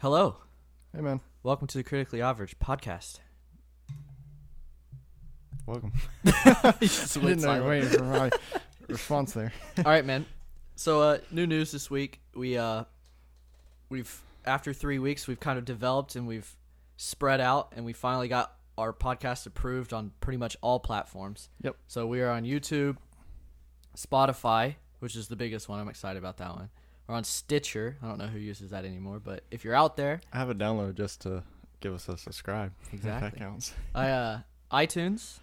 Hello. Hey, man. Welcome to the Critically Average podcast. Welcome. I Didn't know you were waiting for my response there. All right, man. So, new news this week. We've after 3 weeks, we've kind of developed and we've spread out, and we finally got our podcast approved on pretty much all platforms. Yep. So we are on YouTube, Spotify, which is the biggest one. I'm excited about that one. We're on Stitcher. I don't know who uses that anymore, but if you're out there, I have a download just to give us a subscribe. Exactly. If that counts. iTunes,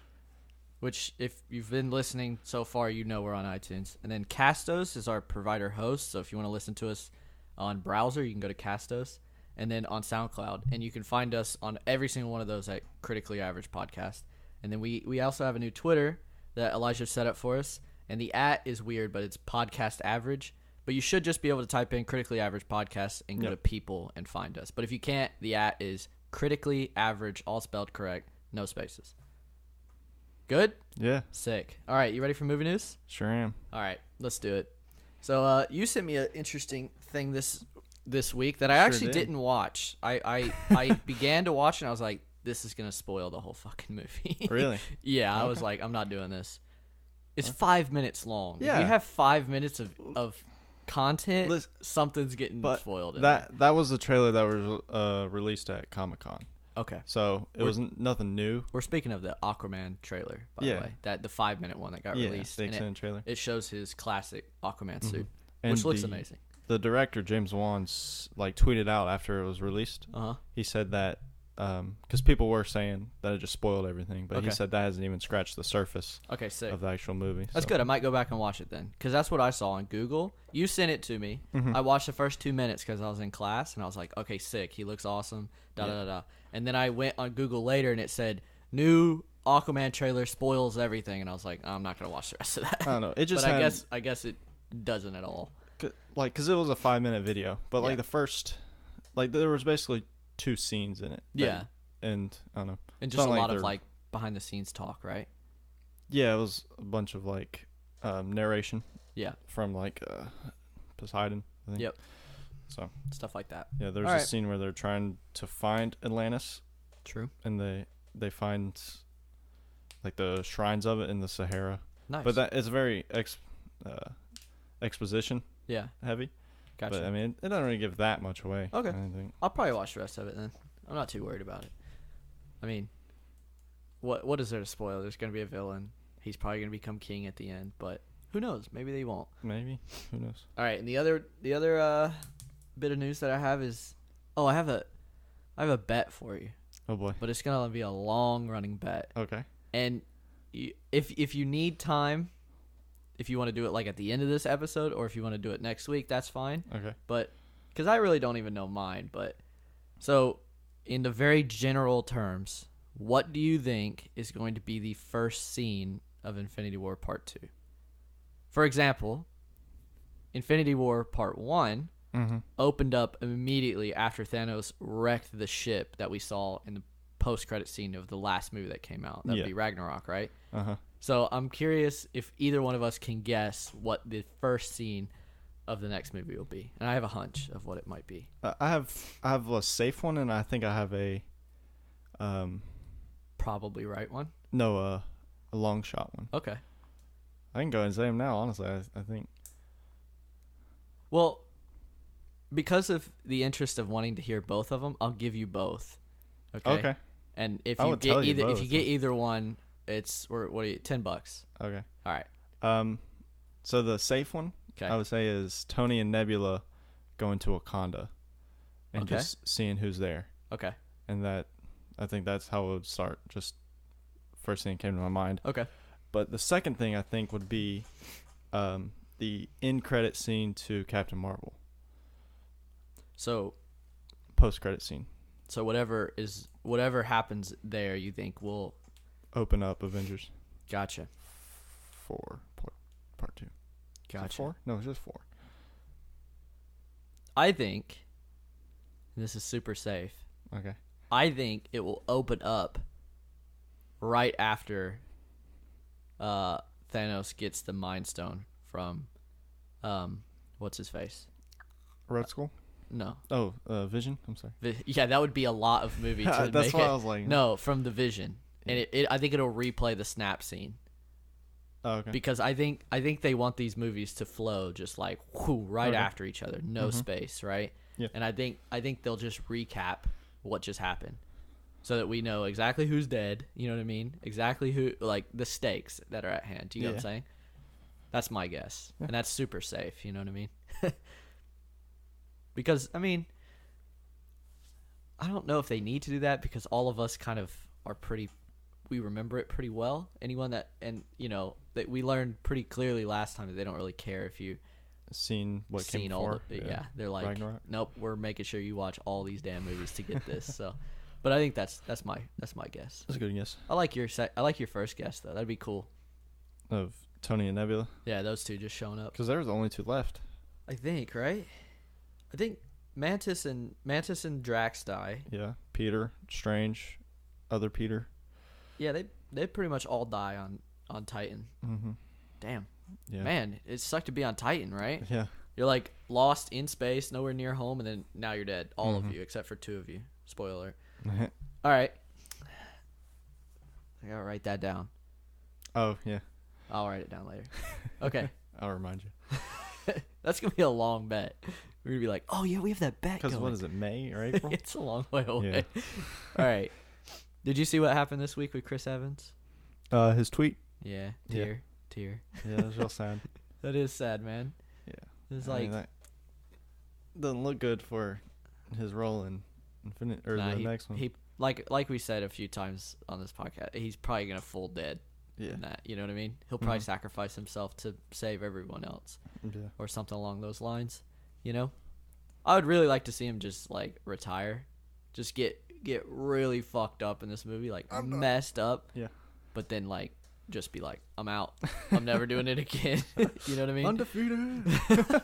which if you've been listening so far, you know we're on iTunes. And then Castos is our provider host. So if you want to listen to us on browser, you can go to Castos. And then on SoundCloud. And you can find us on every single one of those at Critically Average Podcast. And then we also have a new Twitter that Elijah set up for us. And the @ is weird, but it's Podcast Average. But you should just be able to type in Critically Average Podcast and go to people and find us. But if you can't, the @ is Critically Average, all spelled correct, no spaces. Good? Yeah. Sick. All right, you ready for movie news? Sure am. All right, let's do it. So you sent me an interesting thing this week that I actually didn't watch. I began to watch and I was like, this is going to spoil the whole fucking movie. Really? Yeah, I was like, I'm not doing this. It's 5 minutes long. Yeah. If you have 5 minutes of content, something's getting spoiled. That was the trailer that was released at Comic-Con. Okay. So it wasn't nothing new. We're speaking of the Aquaman trailer, by the way. The 5-minute one that got released. The extended trailer. It shows his classic Aquaman suit, And which looks amazing. The director, James Wan, tweeted out after it was released. Uh-huh. He said that, because people were saying that it just spoiled everything, but he said that hasn't even scratched the surface of the actual movie. That's good. I might go back and watch it then, because that's what I saw on Google. You sent it to me. Mm-hmm. I watched the first 2 minutes because I was in class, and I was like, okay, sick. He looks awesome. Da-da-da-da. And then I went on Google later, and it said, new Aquaman trailer spoils everything, and I was like, I'm not going to watch the rest of that. I don't know. It just but I guess it doesn't at all. Because it was a 5-minute video, but the first, there was basically 2 scenes in it. Yeah. And I don't know. And just a lot of behind the scenes talk, right? Yeah, it was a bunch of narration. Yeah. From Poseidon, I think. Yep. So stuff like that. Yeah, there's a scene where they're trying to find Atlantis. True. And they find the shrines of it in the Sahara. Nice. But that it's very exposition. Yeah. Heavy. Gotcha. But I mean, it doesn't really give that much away. Okay. I'll probably watch the rest of it then. I'm not too worried about it. I mean, what is there to spoil? There's going to be a villain. He's probably going to become king at the end, but who knows? Maybe they won't. Maybe. Who knows? All right, and the other bit of news that I have is I have a bet for you. Oh boy. But it's going to be a long-running bet. Okay. And if you need time, if you want to do it at the end of this episode or if you want to do it next week, that's fine. Okay. But cuz I really don't even know mine, but so in the very general terms, what do you think is going to be the first scene of Infinity War Part 2? For example, Infinity War Part 1 opened up immediately after Thanos wrecked the ship that we saw in the post-credit scene of the last movie that came out. That would be Ragnarok, right? Uh-huh. So I'm curious if either one of us can guess what the first scene of the next movie will be, and I have a hunch of what it might be. I have a safe one, and I think I have a probably right one. No, a long shot one. Okay. I can go and say them now. Honestly, I think. Well, because of the interest of wanting to hear both of them, I'll give you both. Okay. And if you get either one, it's $10. Okay. All right. So the safe one, I would say, is Tony and Nebula going to Wakanda and just seeing who's there. Okay. And I think that's how it would start. Just first thing that came to my mind. Okay. But the second thing I think would be the end credit scene to Captain Marvel. So post credit scene. So whatever happens there, you think will open up Avengers. Gotcha. 4 part 2. Gotcha. 4? No, it's just 4. I think this is super safe. Okay. I think it will open up right after Thanos gets the Mind Stone from what's his face? Red Skull? No. Oh, Vision. I'm sorry. Yeah, that would be a lot of movie to That's make why it. I was like, no, from the Vision, and I think it'll replay the snap scene. Oh, okay. Because I think they want these movies to flow just like right after each other, no space, right? Yeah. And I think they'll just recap what just happened, so that we know exactly who's dead. You know what I mean? Exactly who, like the stakes that are at hand. Do you know what I'm saying? That's my guess, and that's super safe. You know what I mean? Because I mean, I don't know if they need to do that because all of us kind of are we remember it pretty well. Anyone that, and you know, that we learned pretty clearly last time that they don't really care if you seen what came before. Yeah, they're like, Ragnarok. Nope, we're making sure you watch all these damn movies to get this. So, but I think that's my guess. That's a good guess. I like your first guess though. That'd be cool. Of Tony and Nebula. Yeah, those two just showing up. Because there was only two left. I think, right? I think Mantis and Drax die. Yeah, Peter, Strange, other Peter. Yeah, they pretty much all die on Titan. Mm-hmm. Damn. Yeah. Man, it sucked to be on Titan, right? Yeah. You're like lost in space, nowhere near home, and then now you're dead. All of you, except for two of you. Spoiler. All right. I gotta write that down. Oh, yeah. I'll write it down later. Okay. I'll remind you. That's gonna be a long bet. We're gonna be like, oh yeah, we have that bet. Because what is it, May or April? It's a long way away. Yeah. All right. Did you see what happened this week with Chris Evans? His tweet. Yeah. Tear. Yeah, it was real sad. That is sad, man. Yeah. It's I like mean, that doesn't look good for his role in Infinite or the next one. He like we said a few times on this podcast, he's probably gonna fall dead. Yeah. In that, you know what I mean? He'll probably sacrifice himself to save everyone else. Yeah. Or something along those lines. You know? I would really like to see him just like retire. Just get really fucked up in this movie, like messed up. Yeah. But then like just be like, I'm out. I'm never doing it again. You know what I mean? Undefeated.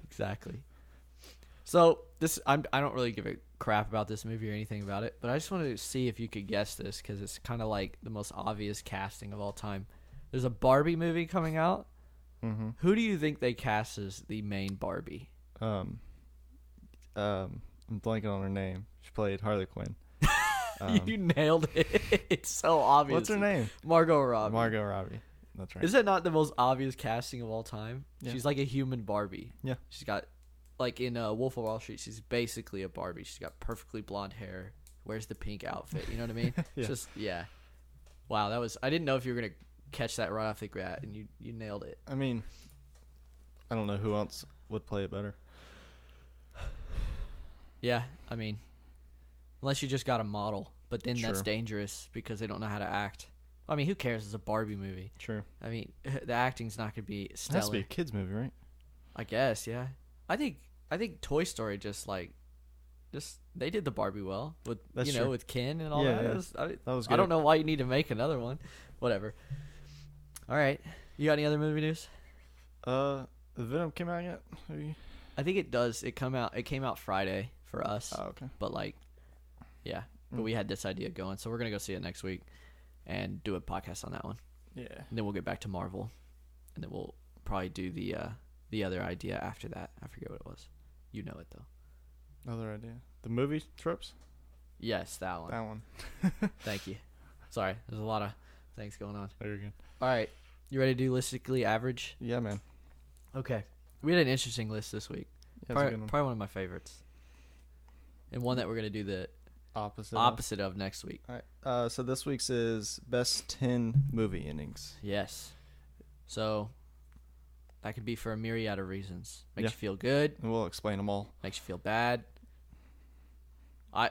Exactly. So I don't really give a crap about this movie or anything about it, but I just wanted to see if you could guess this because it's kind of like the most obvious casting of all time. There's a Barbie movie coming out. Mm-hmm. Who do you think they cast as the main Barbie? I'm blanking on her name. She played Harley Quinn. You nailed it. It's so obvious. What's her name? Margot Robbie. Margot Robbie. That's right. Is that not the most obvious casting of all time? Yeah. She's like a human Barbie. Yeah. She's got, like in Wolf of Wall Street, she's basically a Barbie. She's got perfectly blonde hair, wears the pink outfit. You know what I mean? Yeah. It's just, yeah. Wow, I didn't know if you were going to catch that right off the bat, and you nailed it. I mean, I don't know who else would play it better. Yeah, I mean, unless you just got a model, but then that's Sure. dangerous because they don't know how to act. I mean, who cares? It's a Barbie movie. True. I mean, the acting's not going to be stellar. It has to be a kids movie, right? I guess, yeah. I think Toy Story just they did the Barbie well with That's with true. Ken and all Yeah, that. yeah. That That was I good. don't know why you need to make another one. Whatever. All right, you got any other movie news? Venom came out yet? Maybe? I think it does. It came out Friday for us. Oh, okay. But yeah. But we had this idea going, so we're gonna go see it next week and do a podcast on that one. Yeah. And then we'll get back to Marvel, and then we'll probably do the other idea after that. I forget what it was. You know it though. Other idea. The movie tropes? Yes, that one. That one. Thank you. Sorry, there's a lot of things going on. Very good. All right, you ready to do listically average? Yeah, man. Okay. We had an interesting list this week. Yeah, Probably one of my favorites, and one that we're gonna do the opposite of next week. All right. So this week's is best 10 movie endings. Yes. So that could be for a myriad of reasons. Makes Yeah. you feel good. And we'll explain them all. Makes you feel bad.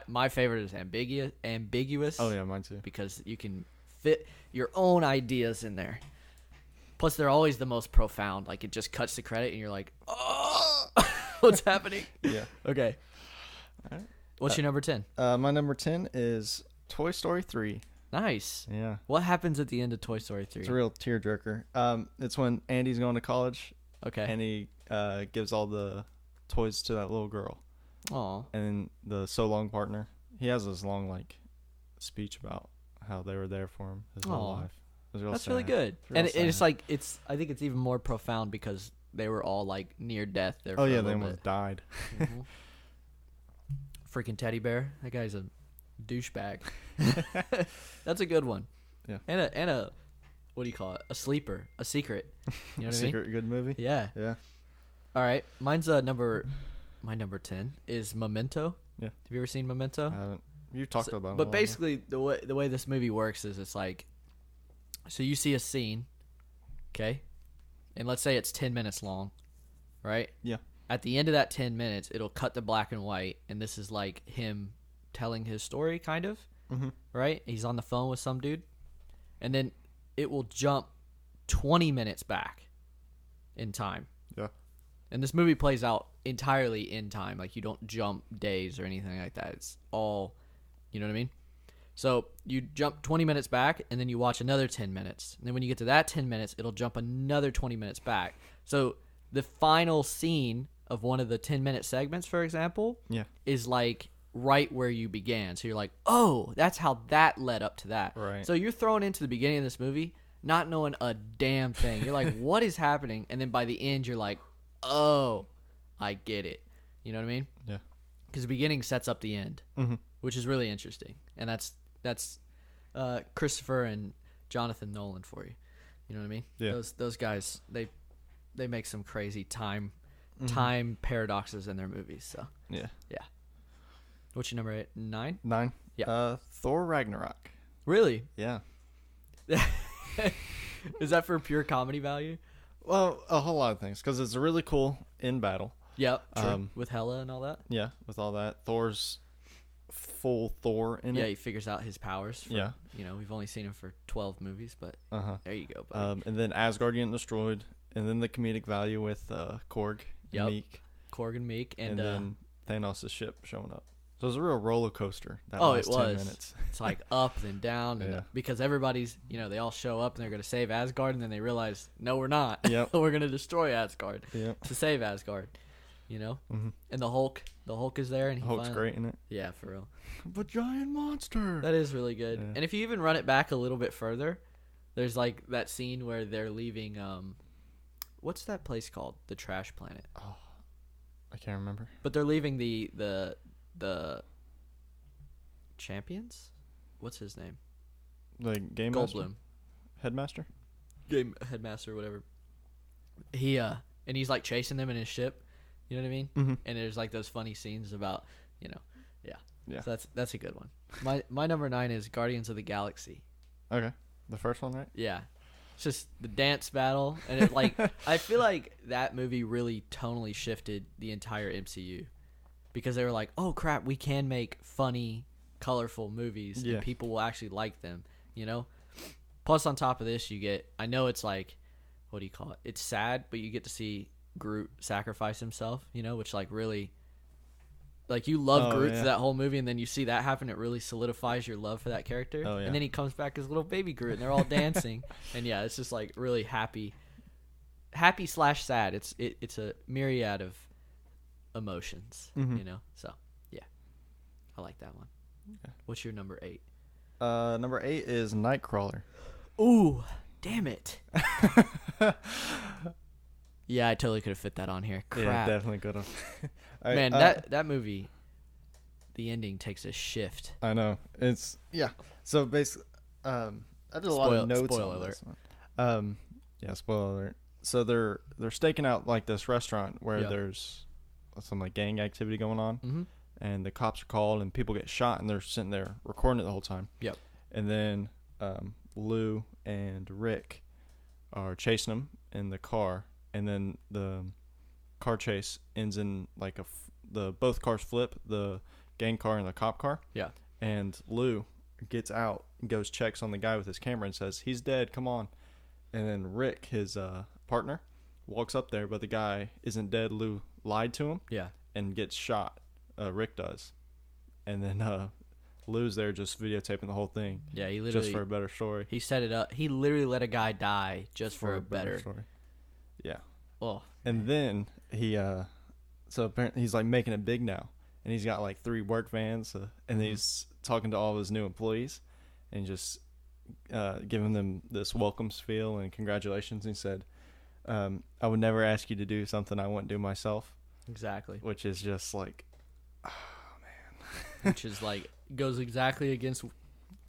My favorite is ambiguous. Oh, yeah, mine too. Because you can fit your own ideas in there. Plus, they're always the most profound. Like, it just cuts the credit, and you're like, oh, what's happening? Yeah. Okay. All right. What's your number 10? My number 10 is Toy Story 3. Nice. Yeah. What happens at the end of Toy Story 3? It's a real tearjerker. It's when Andy's going to college. Okay. And he gives all the toys to that little girl. Aw. And then the So Long partner, he has this long, speech about how they were there for him his whole life. It was real That's sad. really good. It's real And it's sad. I think it's even more profound because they were all like near death there. Oh yeah, they almost died. Mm-hmm. Freaking teddy bear. That guy's a douchebag. That's a good one. Yeah. And a what do you call it? A sleeper, a secret. You know what I mean? Secret good movie. Yeah. Yeah. All right. Mine's my number 10 is Memento. Yeah. Have you ever seen Memento? I haven't. You talked about it. But basically, the way this movie works is it's like, so you see a scene, okay, and let's say it's 10 minutes long, right? Yeah. At the end of that 10 minutes, it'll cut to black and white, and this is like him telling his story, kind of, right? He's on the phone with some dude, and then it will jump 20 minutes back in time. Yeah. And this movie plays out entirely in time. Like, you don't jump days or anything like that. It's all, you know what I mean? So you jump 20 minutes back, and then you watch another 10 minutes. And then when you get to that 10 minutes, it'll jump another 20 minutes back. So the final scene of one of the 10-minute segments, for example, is like right where you began. So you're like, oh, that's how that led up to that. Right. So you're thrown into the beginning of this movie not knowing a damn thing. You're like, what is happening? And then by the end, you're like, oh, I get it. You know what I mean? Yeah. Because the beginning sets up the end, which is really interesting. And that's Christopher and Jonathan Nolan for you. You know what I mean? Yeah. Those guys, they make some crazy time paradoxes in their movies. So yeah. What's your number 9? 9. Yeah. Thor Ragnarok. Really? Yeah. Is that for pure comedy value? Well, a whole lot of things, because it's really cool in battle. Yep. True. With Hela and all that. Yeah, with all that. Thor's full Thor in it. Yeah, he figures out his powers. Yeah. You know, we've only seen him for 12 movies, but there you go, buddy. And then Asgard getting destroyed, and then the comedic value with Korg and Meek. Korg and Meek. And then Thanos' ship showing up. So it was a real roller coaster. That last it was. 10 minutes. It's like up and down, and because everybody's, they all show up and they're going to save Asgard, and then they realize, no, we're not. Yep. We're going to destroy Asgard to save Asgard. And the Hulk is there, and Hulk's great in it. Yeah, for real. The giant monster. That is really good. Yeah. And if you even run it back a little bit further, there's like that scene where they're leaving. What's that place called? The Trash Planet. Oh, I can't remember. But they're leaving the champions. What's his name? The game Goldblum. Headmaster. Game headmaster, whatever. He and he's like chasing them in his ship. You know what I mean? Mm-hmm. And there's like those funny scenes about, Yeah. So that's a good one. My number 9 is Guardians of the Galaxy. Okay. The first one, right? Yeah. It's just the dance battle, and it like I feel like that movie really tonally shifted the entire MCU, because they were like, "Oh crap, we can make funny, colorful movies, and people will actually like them." Plus, on top of this, you get, I know it's like, what do you call it? It's sad, but you get to see Groot sacrifice himself, which like really, like, you love Groot for that whole movie, and then you see that happen, it really solidifies your love for that character. Oh, yeah. And then he comes back as little baby Groot, and they're all dancing, and it's just like really happy / sad. It's a myriad of emotions, So yeah, I like that one. Okay. What's your number 8? Number 8 is Nightcrawler. Ooh, damn it. Yeah, I totally could have fit that on here. Crap. Yeah, definitely could have. Man, that movie, the ending takes a shift. I know. It's So basically, I did a lot of notes on this one. Spoiler alert. So they're staking out like this restaurant where there's some like gang activity going on, and the cops are called and people get shot, and they're sitting there recording it the whole time. Yep. And then Lou and Rick are chasing them in the car. And then the car chase ends in like both cars flip, the gang car and the cop car. Yeah. And Lou gets out and goes checks on the guy with his camera and says, "He's dead, come on." And then Rick, his partner, walks up there, but the guy isn't dead. Lou lied to him. Yeah. And gets shot. Rick does. And then Lou's there just videotaping the whole thing. Yeah, he literally, just for a better story. He set it up. He literally let a guy die just for a better story. Yeah. Oh. And then he so apparently he's like making it big now, and he's got like 3 work vans, and he's talking to all of his new employees and just giving them this welcome spiel and congratulations. And he said, I would never ask you to do something I wouldn't do myself. Exactly. Which is just like, oh man. Which is like goes exactly against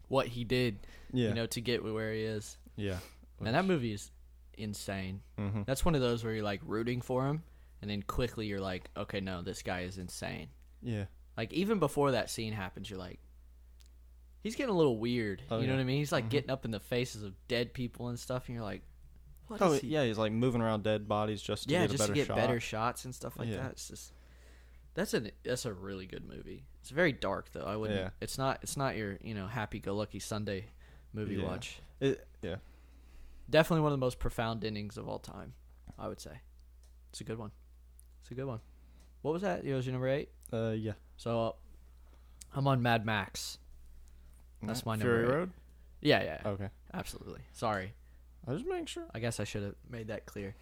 what he did. Yeah. You know, to get where he is. Yeah. Man, that movie is insane. Mm-hmm. That's one of those where you're like rooting for him, and then quickly you're like, okay, no, this guy is insane. Yeah. Like even before that scene happens, you're like, he's getting a little weird. You know what I mean? He's like getting up in the faces of dead people and stuff, and you're like, what is he? Yeah, he's like moving around dead bodies just to get a better shot. to get better shots and stuff like that. It's just that's a really good movie. It's very dark though. I wouldn't. Yeah. It's not your happy-go-lucky Sunday movie watch. Definitely one of the most profound endings of all time, I would say. It's a good one. What was that? It was your number 8? Yeah. So I'm on Mad Max. That's my number Fury 8. Road? Yeah. Okay. Absolutely. Sorry. I was just making sure. I guess I should have made that clear.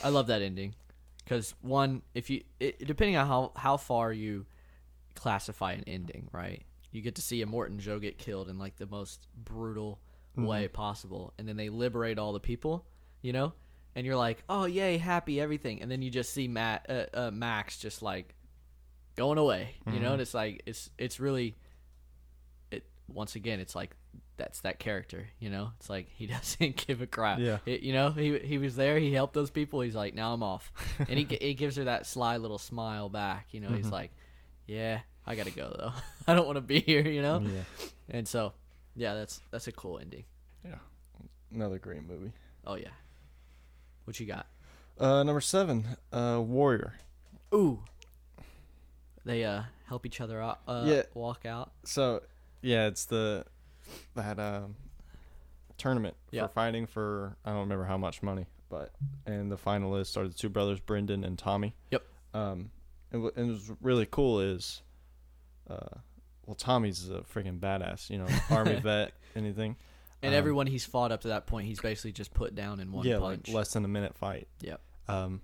I love that ending. Because, one, depending on how far you classify an ending, right? You get to see Immortan Joe get killed in, like, the most brutal way possible. And then they liberate all the people, And you're like, oh, yay, happy, everything. And then you just see Max just, like, going away, And it's like, it's really, once again, it's like, that's that character, It's like, he doesn't give a crap. Yeah. He was there, he helped those people, he's like, now I'm off. And he gives her that sly little smile back, He's like, yeah, I gotta go, though. I don't want to be here, Yeah. And so, yeah, that's a cool ending. Yeah. Another great movie. Oh, yeah. What you got? Number 7, Warrior. Ooh. They help each other out, walk out. So, yeah, it's that tournament for fighting for, I don't remember how much money, and the finalists are the two brothers, Brendan and Tommy. Yep. And what was really cool is, Tommy's a freaking badass, Army vet, anything. And everyone he's fought up to that point, he's basically just put down in one punch. Like less than a minute fight. Yep. And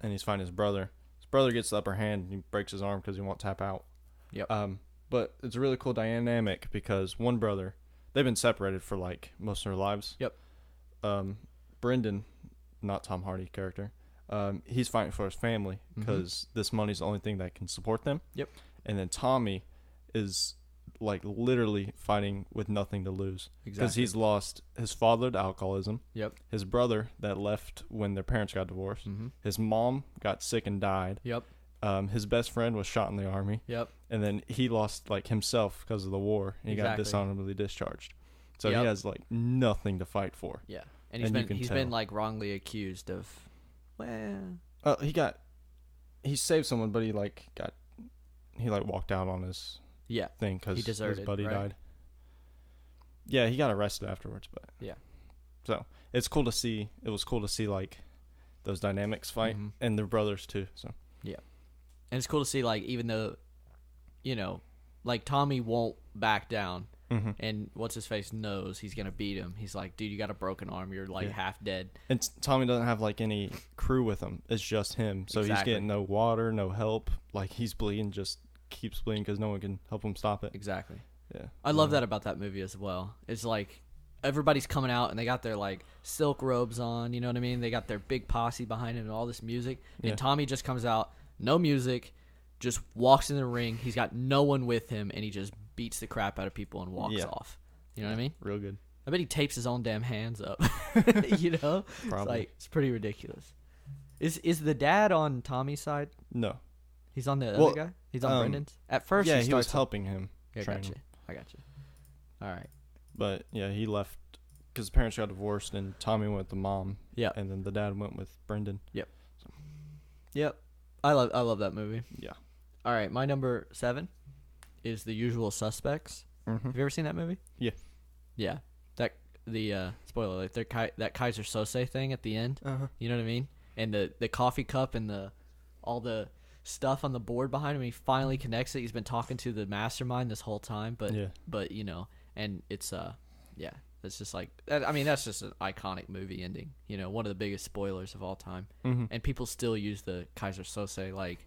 he's fighting his brother. His brother gets the upper hand. And he breaks his arm because he won't tap out. Yep. But it's a really cool dynamic because one brother, they've been separated for like most of their lives. Yep. Brendan, not Tom Hardy character, he's fighting for his family because this money's the only thing that can support them. Yep. And then Tommy is like literally fighting with nothing to lose because he's lost his father to alcoholism. Yep. His brother that left when their parents got divorced. His mom got sick and died. Yep. His best friend was shot in the army. Yep. And then he lost like himself because of the war. And he got dishonorably discharged. So he has like nothing to fight for. Yeah. And he's been like wrongly accused of, he saved someone, but he walked out on his thing because his buddy died. Yeah, he got arrested afterwards, but so it's cool to see. It was cool to see like those dynamics fight and their brothers too. So and it's cool to see like even though, like Tommy won't back down, and what's his face knows he's gonna beat him. He's like, dude, you got a broken arm. You're like half dead. And Tommy doesn't have like any crew with him. It's just him. So he's getting no water, no help. Like he's bleeding, just keeps bleeding because no one can help him stop it. Exactly. Yeah. I love that about that movie as well. It's like everybody's coming out and they got their like silk robes on, you know what I mean? They got their big posse behind him and all this music. And Tommy just comes out, no music, just walks in the ring. He's got no one with him and he just beats the crap out of people and walks off. You know what I mean? Real good. I bet he tapes his own damn hands up. Probably. It's pretty ridiculous. Is the dad on Tommy's side? No. He's on the other guy? He's on Brendan's? At first, he was helping him. Yeah, I got you. All right. But, yeah, he left because his parents got divorced, and Tommy went with the mom. Yeah. And then the dad went with Brendan. Yep. So. Yep. I love that movie. Yeah. All right, my number 7 is The Usual Suspects. Have you ever seen that movie? Yeah. Yeah. Spoiler alert, that Kaiser Sose thing at the end. You know what I mean? And the coffee cup and all the stuff on the board behind him. He finally connects it. He's been talking to the mastermind this whole time, but and it's it's just like, I mean, that's just an iconic movie ending. One of the biggest spoilers of all time, and people still use the Kaiser Sose like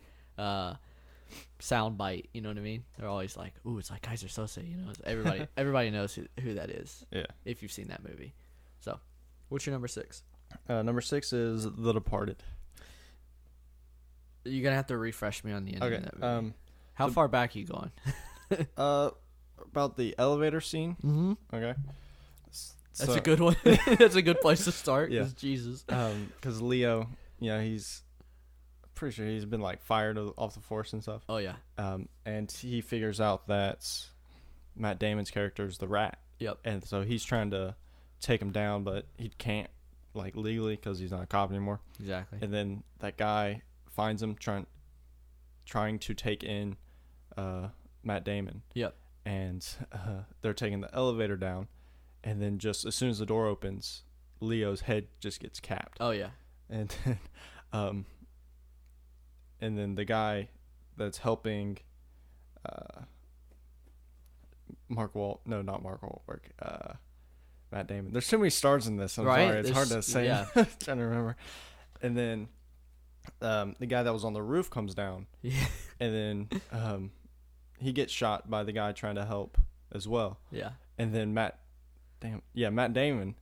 sound bite. You know what I mean? They're always like, "Ooh, it's like Kaiser Sose." Everybody knows who that is. Yeah, if you've seen that movie. So, what's your number 6? Number 6 is The Departed. You're gonna have to refresh me on the ending Okay. of that movie. How far back are you going? About the elevator scene. Mm-hmm. Okay. That's a good one. That's a good place to start. Yeah. Jesus. Because Leo, he's pretty sure he's been like fired off the force and stuff. Oh yeah. And he figures out that Matt Damon's character is the Rat. Yep. And so he's trying to take him down, but he can't like legally because he's not a cop anymore. Exactly. And then that guy finds him trying to take in Matt Damon. Yep. And they're taking the elevator down, and then just as soon as the door opens, Leo's head just gets capped. Oh yeah. And then the guy that's helping Matt Damon. There's too many stars in this. I'm sorry. It's hard to say. Yeah. Trying to remember. And then the guy that was on the roof comes down. Yeah. And then he gets shot by the guy trying to help as well. Yeah. And then Matt Damon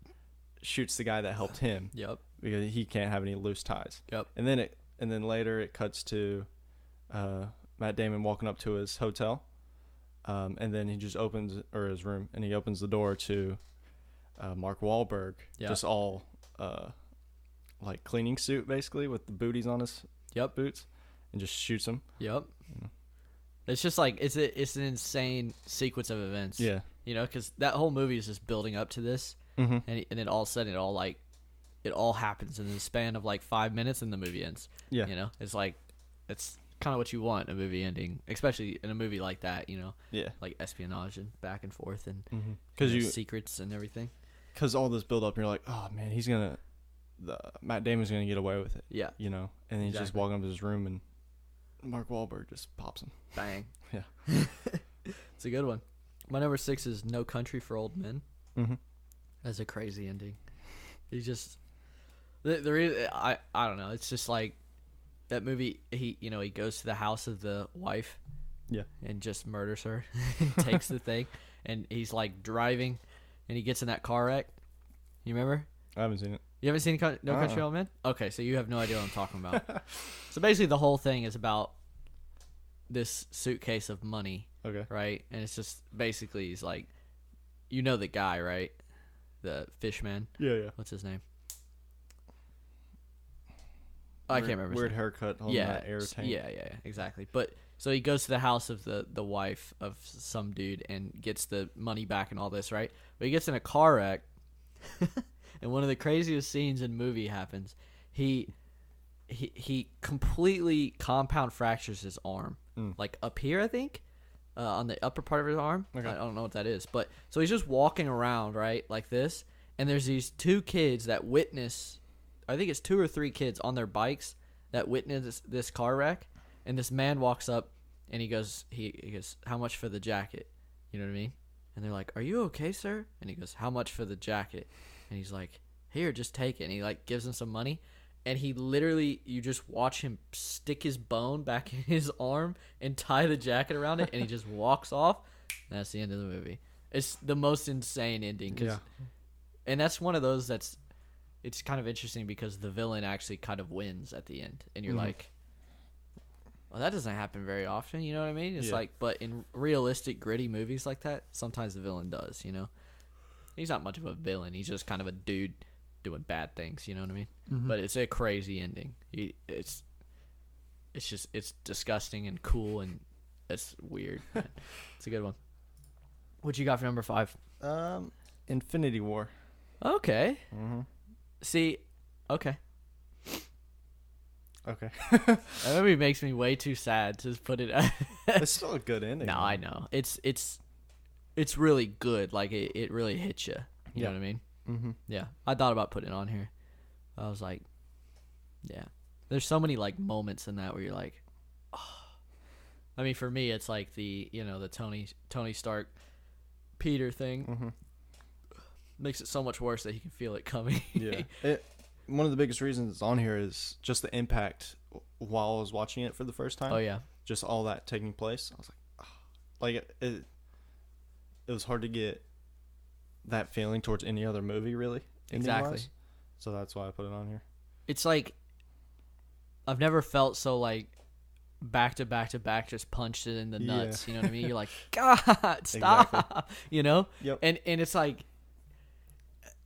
shoots the guy that helped him. Yep. Because he can't have any loose ties. Yep. And then later it cuts to Matt Damon walking up to his hotel. And then he just his room, and he opens the door to Mark Wahlberg, just all like cleaning suit basically with the booties on his boots, and just shoots him. Yep. It's just like it's an insane sequence of events. Yeah. Because that whole movie is just building up to this, mm-hmm. and then all of a sudden it all happens in the span of like 5 minutes, and the movie ends. Yeah. It's like it's kind of what you want in a movie ending, especially in a movie like that. Yeah. Like espionage and back and forth and because secrets and everything. Because all this build up, and you're like, oh man, Matt Damon's gonna get away with it. Yeah. And then he's just walking up to his room, and Mark Wahlberg just pops him. Bang. Yeah. It's a good one. My number 6 is No Country for Old Men. Mm-hmm. That's a crazy ending. He's just I don't know. It's just like that movie. He goes to the house of the wife. Yeah. And just murders her and takes the thing. And he's like driving, and he gets in that car wreck. You remember? I haven't seen it. You haven't seen No Country for Old Men? Okay, so you have no idea what I'm talking about. So basically, the whole thing is about this suitcase of money. Okay. Right? And it's just basically he's like, the guy, right? The fish man. Yeah. What's his name? I can't remember. Weird haircut on that air tank. Yeah, exactly. But so he goes to the house of the wife of some dude and gets the money back and all this, right? But he gets in a car wreck, and one of the craziest scenes in the movie happens. He completely compound fractures his arm, like up here, I think, on the upper part of his arm. Okay. I don't know what that is, but so he's just walking around, right, like this, and there's these 2 kids that witness. I think it's 2 or 3 kids on their bikes that witness this car wreck, and this man walks up and he goes, "How much for the jacket?" You know what I mean? And they're like, "Are you okay, sir?" And he goes, "How much for the jacket?" And he's like, "Here, just take it." And he like gives him some money, and he literally, you just watch him stick his bone back in his arm and tie the jacket around it, and he just walks off. And that's the end of the movie. It's the most insane ending, and that's one of those that's. It's kind of interesting because the villain actually kind of wins at the end. And you're like, well, that doesn't happen very often. You know what I mean? It's like, but in realistic, gritty movies like that, sometimes the villain does, He's not much of a villain. He's just kind of a dude doing bad things. You know what I mean? Mm-hmm. But it's a crazy ending. It's disgusting and cool, and it's weird. It's a good one. What you got for number 5? Infinity War. Okay. Mm-hmm. See, okay. That movie makes me way too sad to put it. It's still a good ending. No, I know. It's really good. Like it really hits you. You know what I mean? Mm-hmm. Yeah. I thought about putting it on here. I was like, yeah. There's so many like moments in that where you're like, oh. I mean, for me, it's like the Tony Stark, Peter thing. Mm-hmm. Makes it so much worse that he can feel it coming. Yeah. One of the biggest reasons it's on here is just the impact while I was watching it for the first time. Oh, yeah. Just all that taking place. I was like, oh. Like, it was hard to get that feeling towards any other movie, really. Exactly. So that's why I put it on here. It's like I've never felt so like back to back to back, just punched it in the nuts. You know what I mean? You're like, God, stop. Exactly. You know? Yep. And it's like,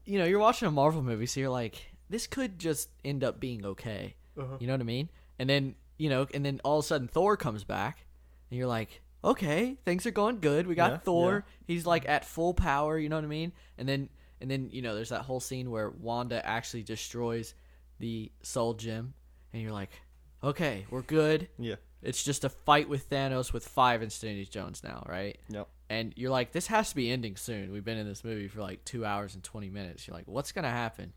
you know, you're watching a Marvel movie, so you're like, this could just end up being okay. You know what I mean? And then, you know, and then all of a sudden Thor comes back, and you're like, okay, things are going good. We got Thor. Yeah. He's like at full power. You know what I mean? And then, you know, there's that whole scene where Wanda actually destroys the Soul Gem, and you're like, okay, we're good. Yeah. It's just a fight with Thanos with 5 Infinity Stones now, right? Yep. And you're like, this has to be ending soon. We've been in this movie for like 2 hours and 20 minutes. You're like, what's going to happen?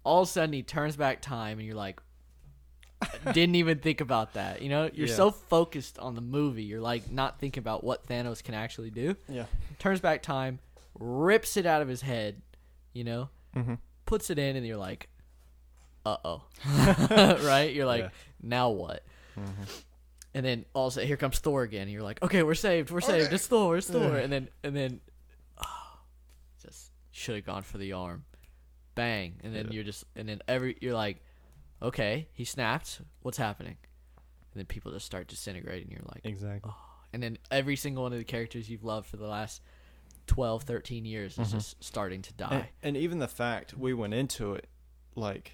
All of a sudden, he turns back time, and you're like, didn't even think about that. You know, you're so focused on the movie. You're like not thinking about what Thanos can actually do. Yeah. Turns back time, rips it out of his head, you know, puts it in, and you're like, uh-oh. Right? You're like, now what? And then all of a sudden, here comes Thor again. And you're like, okay, we're saved. We're saved. It's Thor. It's Thor. And then, just should have gone for the arm. Bang. And then you're like, okay, he snapped. What's happening? And then people just start disintegrating. You're like, exactly. Oh. And then every single one of the characters you've loved for the last 12, 13 years is just starting to die. And even the fact we went into it, like,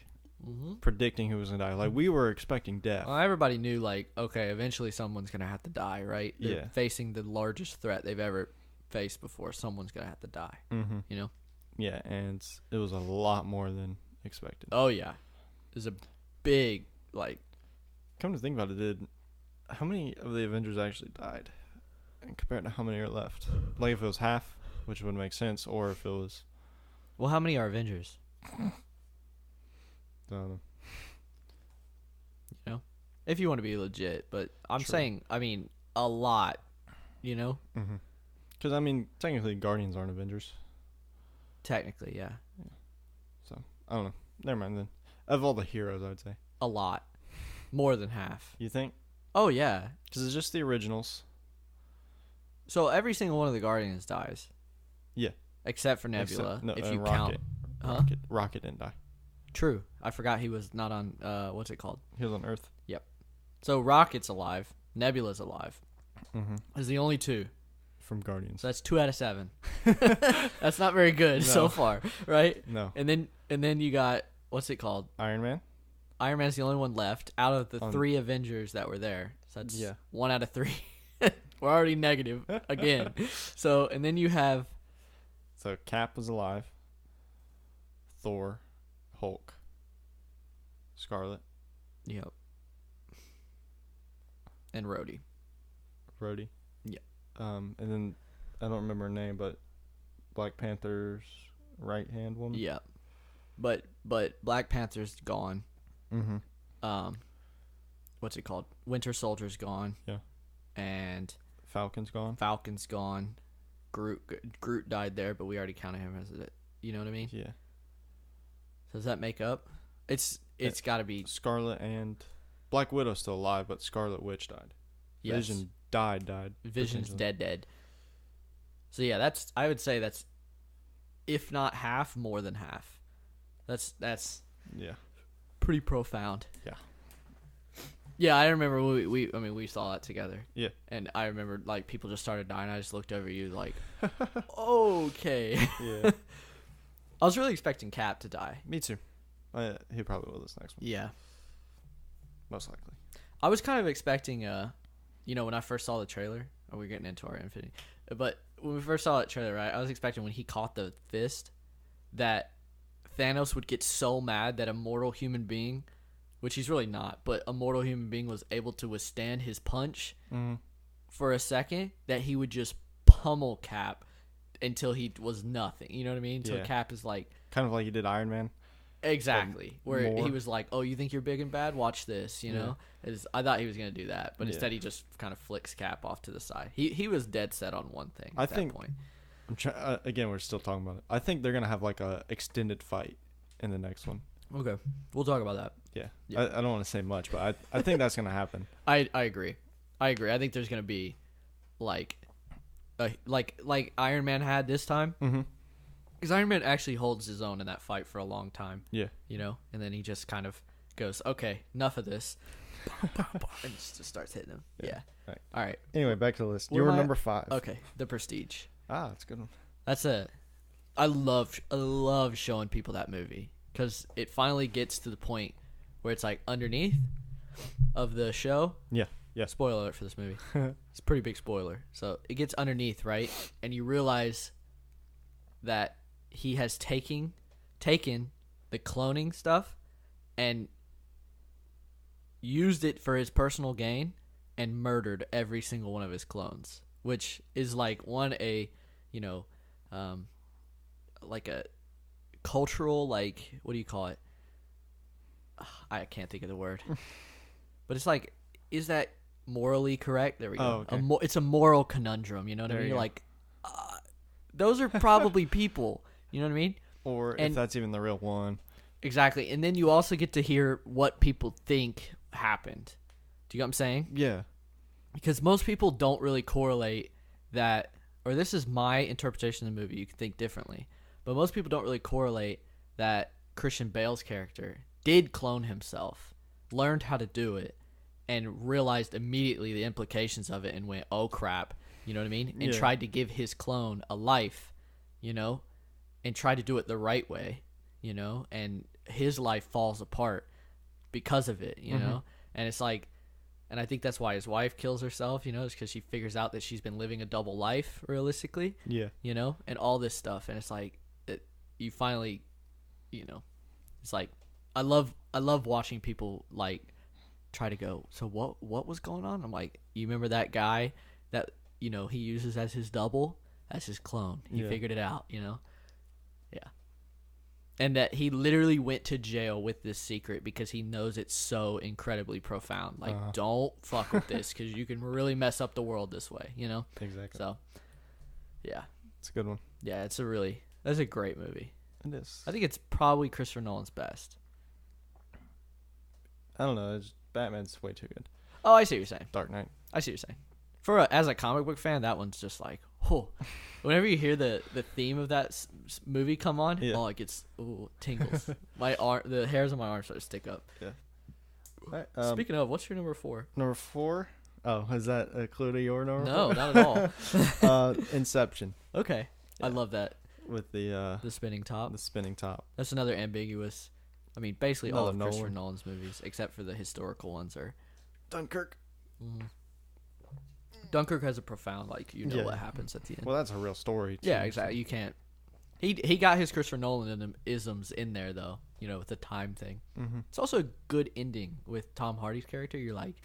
predicting who was going to die. Like, we were expecting death. Well, everybody knew, like, okay, eventually someone's going to have to die, right? They're facing the largest threat they've ever faced before. Someone's going to have to die, you know? Yeah, and it was a lot more than expected. Oh, yeah. It was a big, like... Come to think about it, how many of the Avengers actually died? And compared to how many are left? Like, if it was half, which would make sense, or if it was... Well, how many are Avengers? I don't know. You know? If you want to be legit, but I'm saying, I mean, a lot, you know? Because, I mean, technically Guardians aren't Avengers. Technically, yeah. So, I don't know. Never mind then. Of all the heroes, I would say. A lot. More than half. You think? Oh, yeah. Because it's just the originals. So every single one of the Guardians dies. Yeah. Except for Nebula, if you Rocket. count. Rocket didn't die. True. I forgot he was not on, what's it called? He was on Earth. Yep. So Rocket's alive. Nebula's alive. There's the only 2. From Guardians. So that's 2 out of 7. That's not very good so far, right? No. And then you got, what's it called? Iron Man? Iron Man's the only one left out of the 3 Avengers that were there. So that's 1 out of 3. We're already negative again. So, and then you have... So Cap was alive. Thor. Hulk. Scarlet. Yep. And Rhodey. Yep. And then I don't remember her name, but Black Panther's right hand woman. Yeah. But Black Panther's gone. What's it called? Winter Soldier's gone. Yeah. And Falcon's gone. Groot died there, but we already counted him as it. You know what I mean? Yeah. So does that make up? It's got to be Scarlet and Black Widow's still alive, but Scarlet Witch died. Yes. Vision died. Vision's dead. So yeah, I would say that's, if not half, more than half. That's pretty profound. Yeah. Yeah, I remember we saw that together. Yeah. And I remember like people just started dying. I just looked over at you like, okay. Yeah. I was really expecting Cap to die. Me too. He probably will this next one. Yeah. Most likely. I was kind of expecting, when I first saw the trailer, we're getting into our Infinity, but when we first saw that trailer, right, I was expecting when he caught the fist that Thanos would get so mad that a mortal human being, which he's really not, but a mortal human being was able to withstand his punch for a second, that he would just pummel Cap until he was nothing. You know what I mean? Until Cap is like... Kind of like he did Iron Man. Exactly. Where he was like, oh, you think you're big and bad? Watch this, you know? I thought he was going to do that, but instead he just kind of flicks Cap off to the side. He was dead set on one thing at that point. Again, we're still talking about it. I think they're going to have like a extended fight in the next one. Okay. We'll talk about that. Yeah. I don't want to say much, but I think that's going to happen. I agree. I think there's going to be like Iron Man had this time. Because Iron Man actually holds his own in that fight for a long time. Yeah. You know? And then he just kind of goes, okay, enough of this. And just starts hitting him. Yeah. All right. Anyway, back to the list. You were number 5. Okay. The Prestige. Ah, that's a good one. I love showing people that movie. Because it finally gets to the point where it's like underneath of the show. Yeah. Yeah. Spoiler alert for this movie. It's a pretty big spoiler. So it gets underneath, right? And you realize that he has taken the cloning stuff and used it for his personal gain and murdered every single one of his clones, which is like like a cultural, like, what do you call it? I can't think of the word. But it's like, is that morally correct? There we go. Okay. It's a moral conundrum, you know what I mean? You're like, those are probably people, you know what I mean? Or if that's even the real one. Exactly. And then you also get to hear what people think happened. Do you get what I'm saying? Yeah. Because most people don't really correlate that, or this is my interpretation of the movie, you can think differently, but most people don't really correlate that Christian Bale's character did clone himself, learned how to do it, and realized immediately the implications of it and went, oh crap, you know what I mean? And tried to give his clone a life, you know, and tried to do it the right way, you know, and his life falls apart because of it, you know? And it's like, and I think that's why his wife kills herself, you know, is because she figures out that she's been living a double life realistically, you know, and all this stuff. And it's like, you finally, you know, it's like, I love watching people like try to go, so what was going on? I'm like, you remember that guy that, you know, he uses as his double? That's his clone. He figured it out, you know? Yeah. And that he literally went to jail with this secret because he knows it's so incredibly profound. Like, don't fuck with this because you can really mess up the world this way, you know? Exactly. So, yeah. It's a good one. Yeah, that's a great movie. It is. I think it's probably Christopher Nolan's best. I don't know. Batman's way too good. Oh, I see what you're saying. Dark Knight. I see what you're saying. As a comic book fan, that one's just like, oh. Whenever you hear the theme of that movie come on, it gets tingles. The hairs on my arms start to stick up. Yeah. Right, speaking of, what's your number 4? Number 4? Oh, is that a clue to your number? No, not at all. Inception. Okay, I love that. With the spinning top. The spinning top. That's another ambiguous. I mean, basically all of Christopher Nolan's movies, except for the historical ones, are Dunkirk. Mm-hmm. Dunkirk has a profound, like, you know what happens at the end. Well, that's a real story, too. Yeah, exactly. You can't. He got his Christopher Nolan isms in there, though, you know, with the time thing. Mm-hmm. It's also a good ending with Tom Hardy's character. You're like,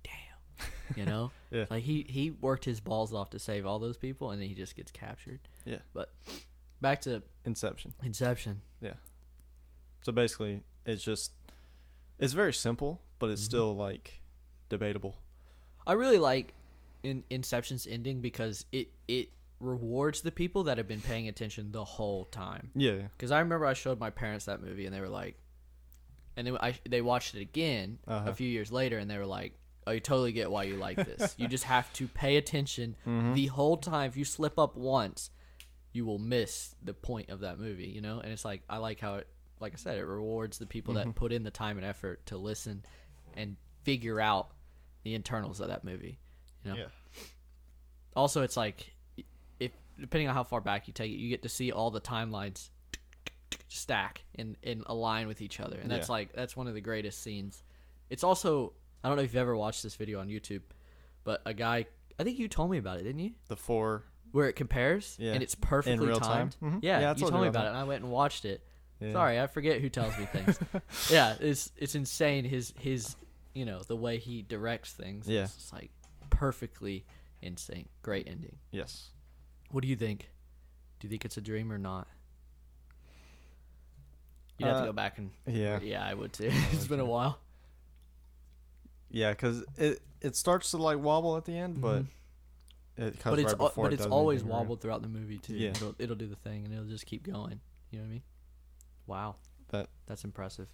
damn, you know? Yeah. Like, he worked his balls off to save all those people, and then he just gets captured. Yeah. But back to Inception. Yeah. So basically, it's very simple, but it's still, like, debatable. I really like Inception's ending because it rewards the people that have been paying attention the whole time. Yeah. Because I remember I showed my parents that movie and they were like, and then they watched it again a few years later and they were like, oh, you totally get why you like this. You just have to pay attention the whole time. If you slip up once, you will miss the point of that movie, you know? And it's like, I like how it, like I said, it rewards the people that put in the time and effort to listen and figure out the internals of that movie. You know? Yeah. Also, it's like, if depending on how far back you take it, you get to see all the timelines stack and align with each other, and that's one of the greatest scenes. It's also, I don't know if you've ever watched this video on YouTube, but a guy, I think you told me about it, didn't you? The 4 where it compares, and it's perfectly in real timed. Time? Mm-hmm. Yeah, you told me about it, and I went and watched it. Yeah. Sorry, I forget who tells me things. Yeah, it's insane. His you know, the way he directs things. Yeah, it's just like perfectly in sync. Great ending. Yes. What do you think? Do you think it's a dream or not? You'd have to go back and yeah, I would too. It's been a while. Yeah, because it starts to like wobble at the end, but it comes right before. But it's always wobbled throughout the movie too. Yeah, it'll do the thing and it'll just keep going. You know what I mean? Wow, that's impressive.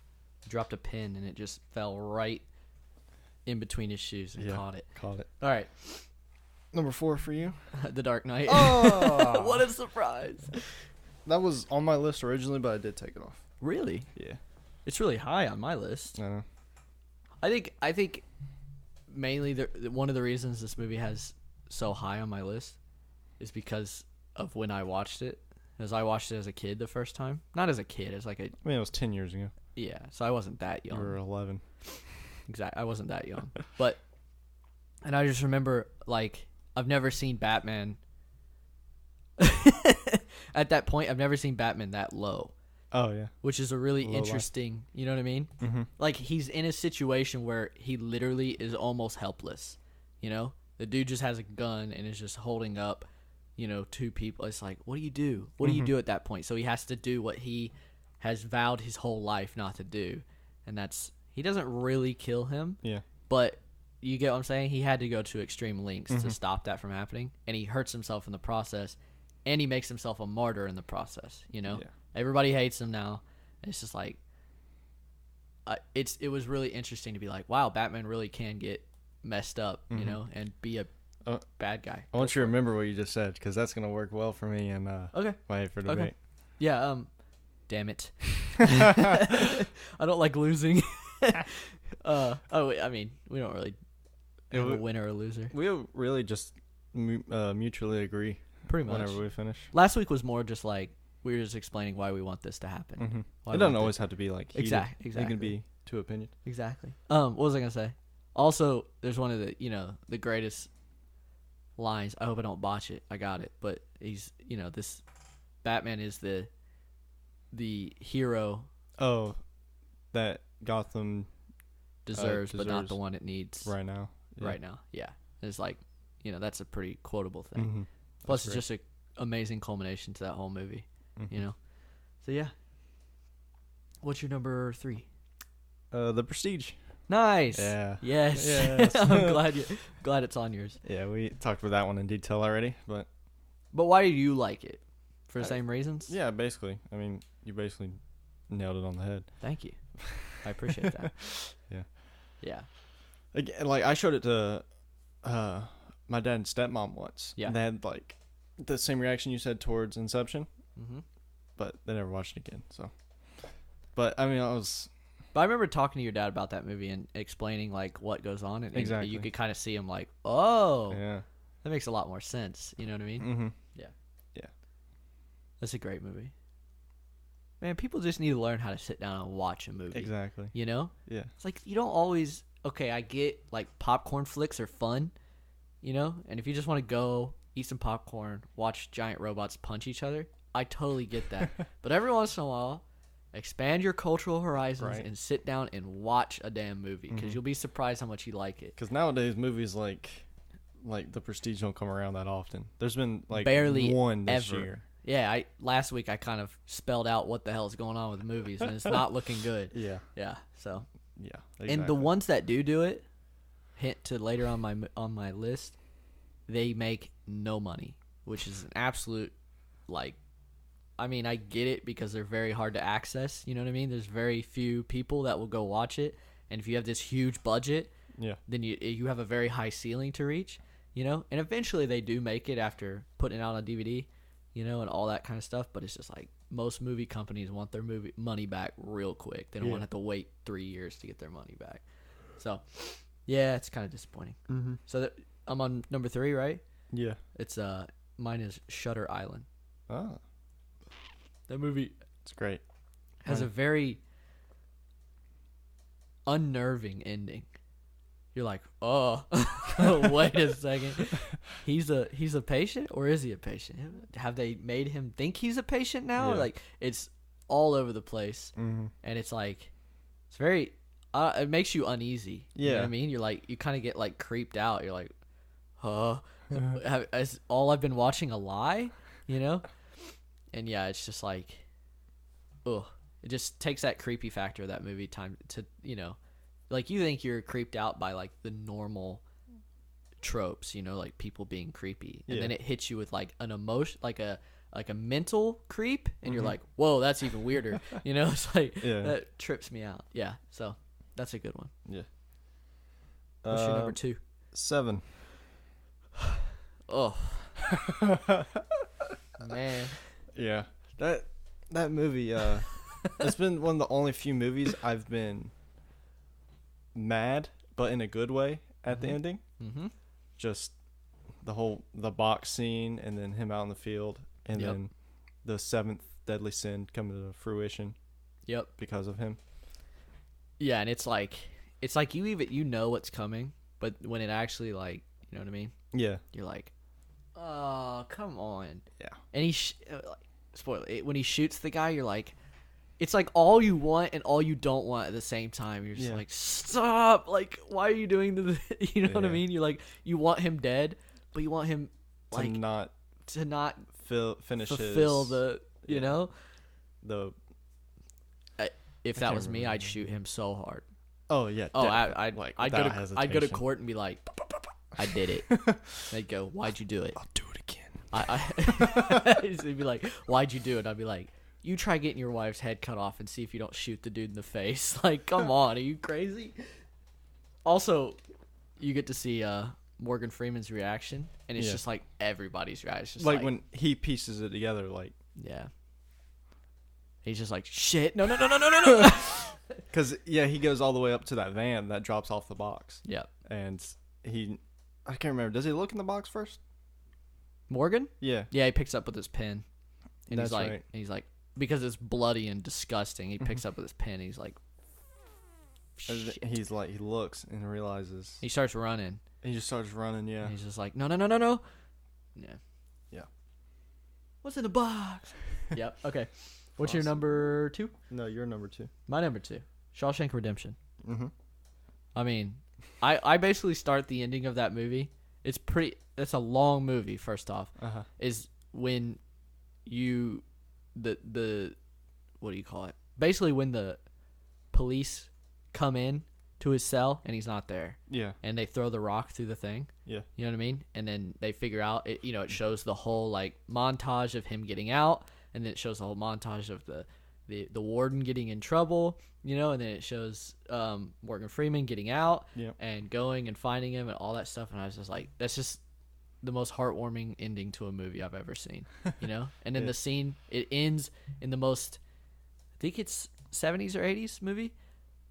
He dropped a pin and it just fell right in between his shoes and caught it. All right. Number 4 for you? The Dark Knight. Oh! What a surprise. that was on my list originally, but I did take it off. Really? Yeah. It's really high on my list. I know. I think mainly one of the reasons this movie has so high on my list is because of when I watched it. Because I watched it as a kid the first time. Not as a kid, as like a... I mean, it was 10 years ago. Yeah, so I wasn't that young. You were 11. Exactly, I wasn't that young. But, and I just remember, like, I've never seen Batman... At that point, I've never seen Batman that low. Oh, yeah. Which is a really interesting... You know what I mean? Mm-hmm. Like, he's in a situation where he literally is almost helpless. You know? The dude just has a gun and is just holding up... two people. It's like, what do you do? What do you do at that point? So he has to do what he has vowed his whole life not to do. And that's, he doesn't really kill him. Yeah. But you get what I'm saying? He had to go to extreme lengths to stop that from happening. And he hurts himself in the process. And he makes himself a martyr in the process, Yeah. Everybody hates him now. And it's just like, it was really interesting to be like, wow, Batman really can get messed up, and be a bad guy. I want you to remember what you just said, because that's going to work well for me and my for debate. Okay. Yeah, damn it. I don't like losing. I mean, we don't really have a winner or a loser. We really just mutually agree pretty much whenever we finish. Last week was more just like, we were just explaining why we want this to happen. It doesn't always have to be like heated. Exactly. It can be two opinions. Exactly. What was I going to say? Also, there's one of the, the greatest lines. I hope I don't botch it. I got it. But he's, this Batman is the hero. Oh, that Gotham deserves, but not the one it needs right now. Yeah. Right now, yeah. It's like, that's a pretty quotable thing. Plus, it's just an amazing culmination to that whole movie. So yeah. What's your number 3? The Prestige. Nice. Yeah. Yes. I'm glad it's on yours. Yeah, we talked about that one in detail already, but why do you like it? For the same reasons? Yeah, basically. I mean, you basically nailed it on the head. Thank you. I appreciate that. Yeah. Yeah. Again, like I showed it to my dad and stepmom once. Yeah. And they had like the same reaction you said towards Inception. Mm-hmm. But they never watched it again. So, but I mean, But I remember talking to your dad about that movie and explaining like what goes on, and exactly. You could kind of see him like, oh, yeah, that makes a lot more sense. You know what I mean? Mm-hmm. Yeah. Yeah. That's a great movie. Man, people just need to learn how to sit down and watch a movie. Exactly. Yeah. It's like you don't always. Okay, I get like popcorn flicks are fun, and if you just want to go eat some popcorn, watch giant robots punch each other, I totally get that. But every once in a while, expand your cultural horizons and sit down and watch a damn movie, because you'll be surprised how much you like it. Because nowadays movies like The Prestige don't come around that often. There's been like barely one this ever. year. Yeah, last week I kind of spelled out what the hell is going on with movies, and it's not looking good. Yeah. Yeah. So. Yeah. Exactly. And the ones that do it, hint to later on my list, they make no money, which is an absolute like. I mean, I get it because they're very hard to access. You know what I mean? There's very few people that will go watch it, and if you have this huge budget, then you have a very high ceiling to reach. And eventually they do make it after putting it out on DVD, and all that kind of stuff. But it's just like most movie companies want their movie money back real quick. They don't want to have to wait 3 years to get their money back. So, yeah, it's kind of disappointing. Mm-hmm. So I'm on number 3, right? Yeah. It's mine is Shutter Island. Oh. That movie, it's great. Has a very unnerving ending. You're like, oh, wait a second. He's a patient, or is he a patient? Have they made him think he's a patient now? Yeah. Like, it's all over the place, and it's like, it's very. It makes you uneasy. Yeah. You know what I mean? You're like, you kind of get like creeped out. You're like, huh? Is all I've been watching a lie? And yeah, it's just like, ugh. It just takes that creepy factor of that movie time to, like you think you're creeped out by like the normal tropes, like people being creepy. And then it hits you with like an emotion, like a mental creep. And you're like, whoa, that's even weirder. It's like, that trips me out. Yeah. So that's a good one. Yeah. What's your number 2? 7. Oh. Man. Yeah. That movie, it's been one of the only few movies I've been mad, but in a good way at the ending. Mm-hmm. Just the box scene, and then him out in the field, and then the seventh deadly sin coming to fruition. Yep. Because of him. Yeah, and it's like you know what's coming, but when it actually, like, you know what I mean? Yeah. You're like, oh, come on. Yeah. And spoiler, when he shoots the guy, you're like, it's like all you want and all you don't want at the same time. You're just like, stop! Like, why are you doing this? You know what I mean? You're like, you want him dead, but you want him like to not fulfill the, you know, the. If that was me, I'd shoot him so hard. Oh yeah. Oh, I'd go to court and be like, I did it. They'd go, why'd you do it? I'll do it again. He'd be like, why'd you do it? I'd be like, you try getting your wife's head cut off and see if you don't shoot the dude in the face. Like, come on, are you crazy? Also, you get to see Morgan Freeman's reaction, and it's just like everybody's reaction. Like when he pieces it together, like, yeah. He's just like, shit, no. Because, he goes all the way up to that van that drops off the box. Yeah. And I can't remember. Does he look in the box first? Morgan? Yeah. Yeah, he picks up with his pen. And That's right. He's like, because it's bloody and disgusting, he picks up with his pen, and he's like, shit. He's like, he looks and realizes. He starts running. He just starts running, yeah. And he's just like, no. Yeah. Yeah. What's in the box? Yep, okay. What's your number 2? No, you're number 2. My number 2, Shawshank Redemption. Mm-hmm. I mean, I basically start the ending of that movie. It's a long movie, first off. Uh-huh. Is when the what do you call it? Basically when the police come in to his cell and he's not there. Yeah. And they throw the rock through the thing. Yeah. You know what I mean? And then they figure out it, it shows the whole like montage of him getting out. And then it shows the whole montage of the warden getting in trouble, and then it shows Morgan Freeman getting out and going and finding him and all that stuff. And I was just like, that's just the most heartwarming ending to a movie I've ever seen, And then the scene, it ends in the most, I think it's 70s or 80s movie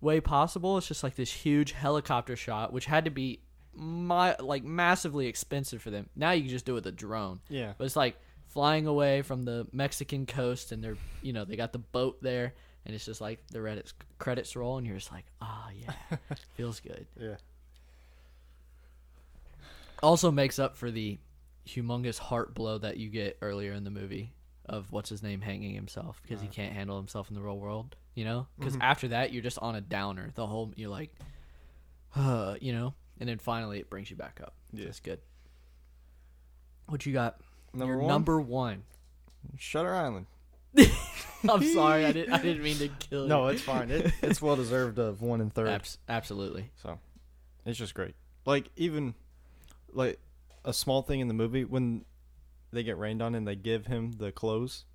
way possible. It's just like this huge helicopter shot, which had to be massively expensive for them. Now you can just do it with a drone. Yeah. But it's like flying away from the Mexican coast, and they're, they got the boat there, and it's just like the credits roll, and you're just like, yeah, feels good. Yeah. Also makes up for the humongous heart blow that you get earlier in the movie of what's his name hanging himself because he can't handle himself in the real world, because after that you're just on a downer. You're like, and then finally it brings you back up. Yeah, it's good. What you got? Number one. Shutter Island. I'm sorry, I didn't mean to kill you. No, it's fine. It's well deserved of 1 and 3rd. Absolutely. So, it's just great. Like, even like a small thing in the movie when they get rained on and they give him the clothes.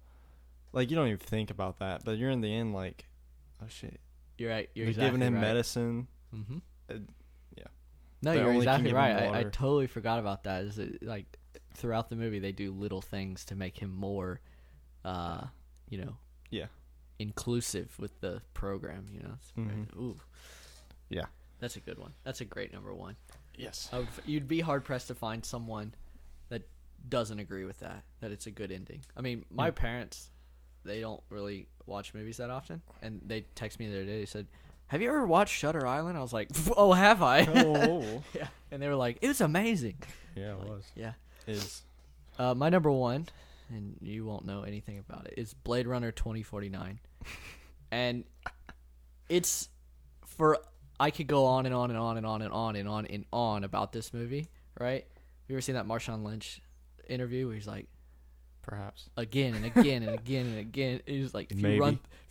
Like, you don't even think about that, but you're in the end like, oh shit. You're right. You're exactly giving him medicine. Mm-hmm. Yeah. No, you're exactly right. I totally forgot about that. Is it like throughout the movie they do little things to make him more inclusive with the program, Ooh. Yeah. That's a good one. That's a great number 1. Yes. You'd be hard pressed to find someone that doesn't agree with that it's a good ending. I mean, my parents, they don't really watch movies that often, and they text me the other day, they said, have you ever watched Shutter Island? I was like, oh, have I? Oh. Yeah. And they were like, it was amazing. Yeah, it was. Yeah. Is my number 1, and you won't know anything about it, is Blade Runner 2049. And it's I could go on and on and on and on and on and on and on about this movie, right? Have you ever seen that Marshawn Lynch interview where he's like, perhaps again and again and again and again. He's like, if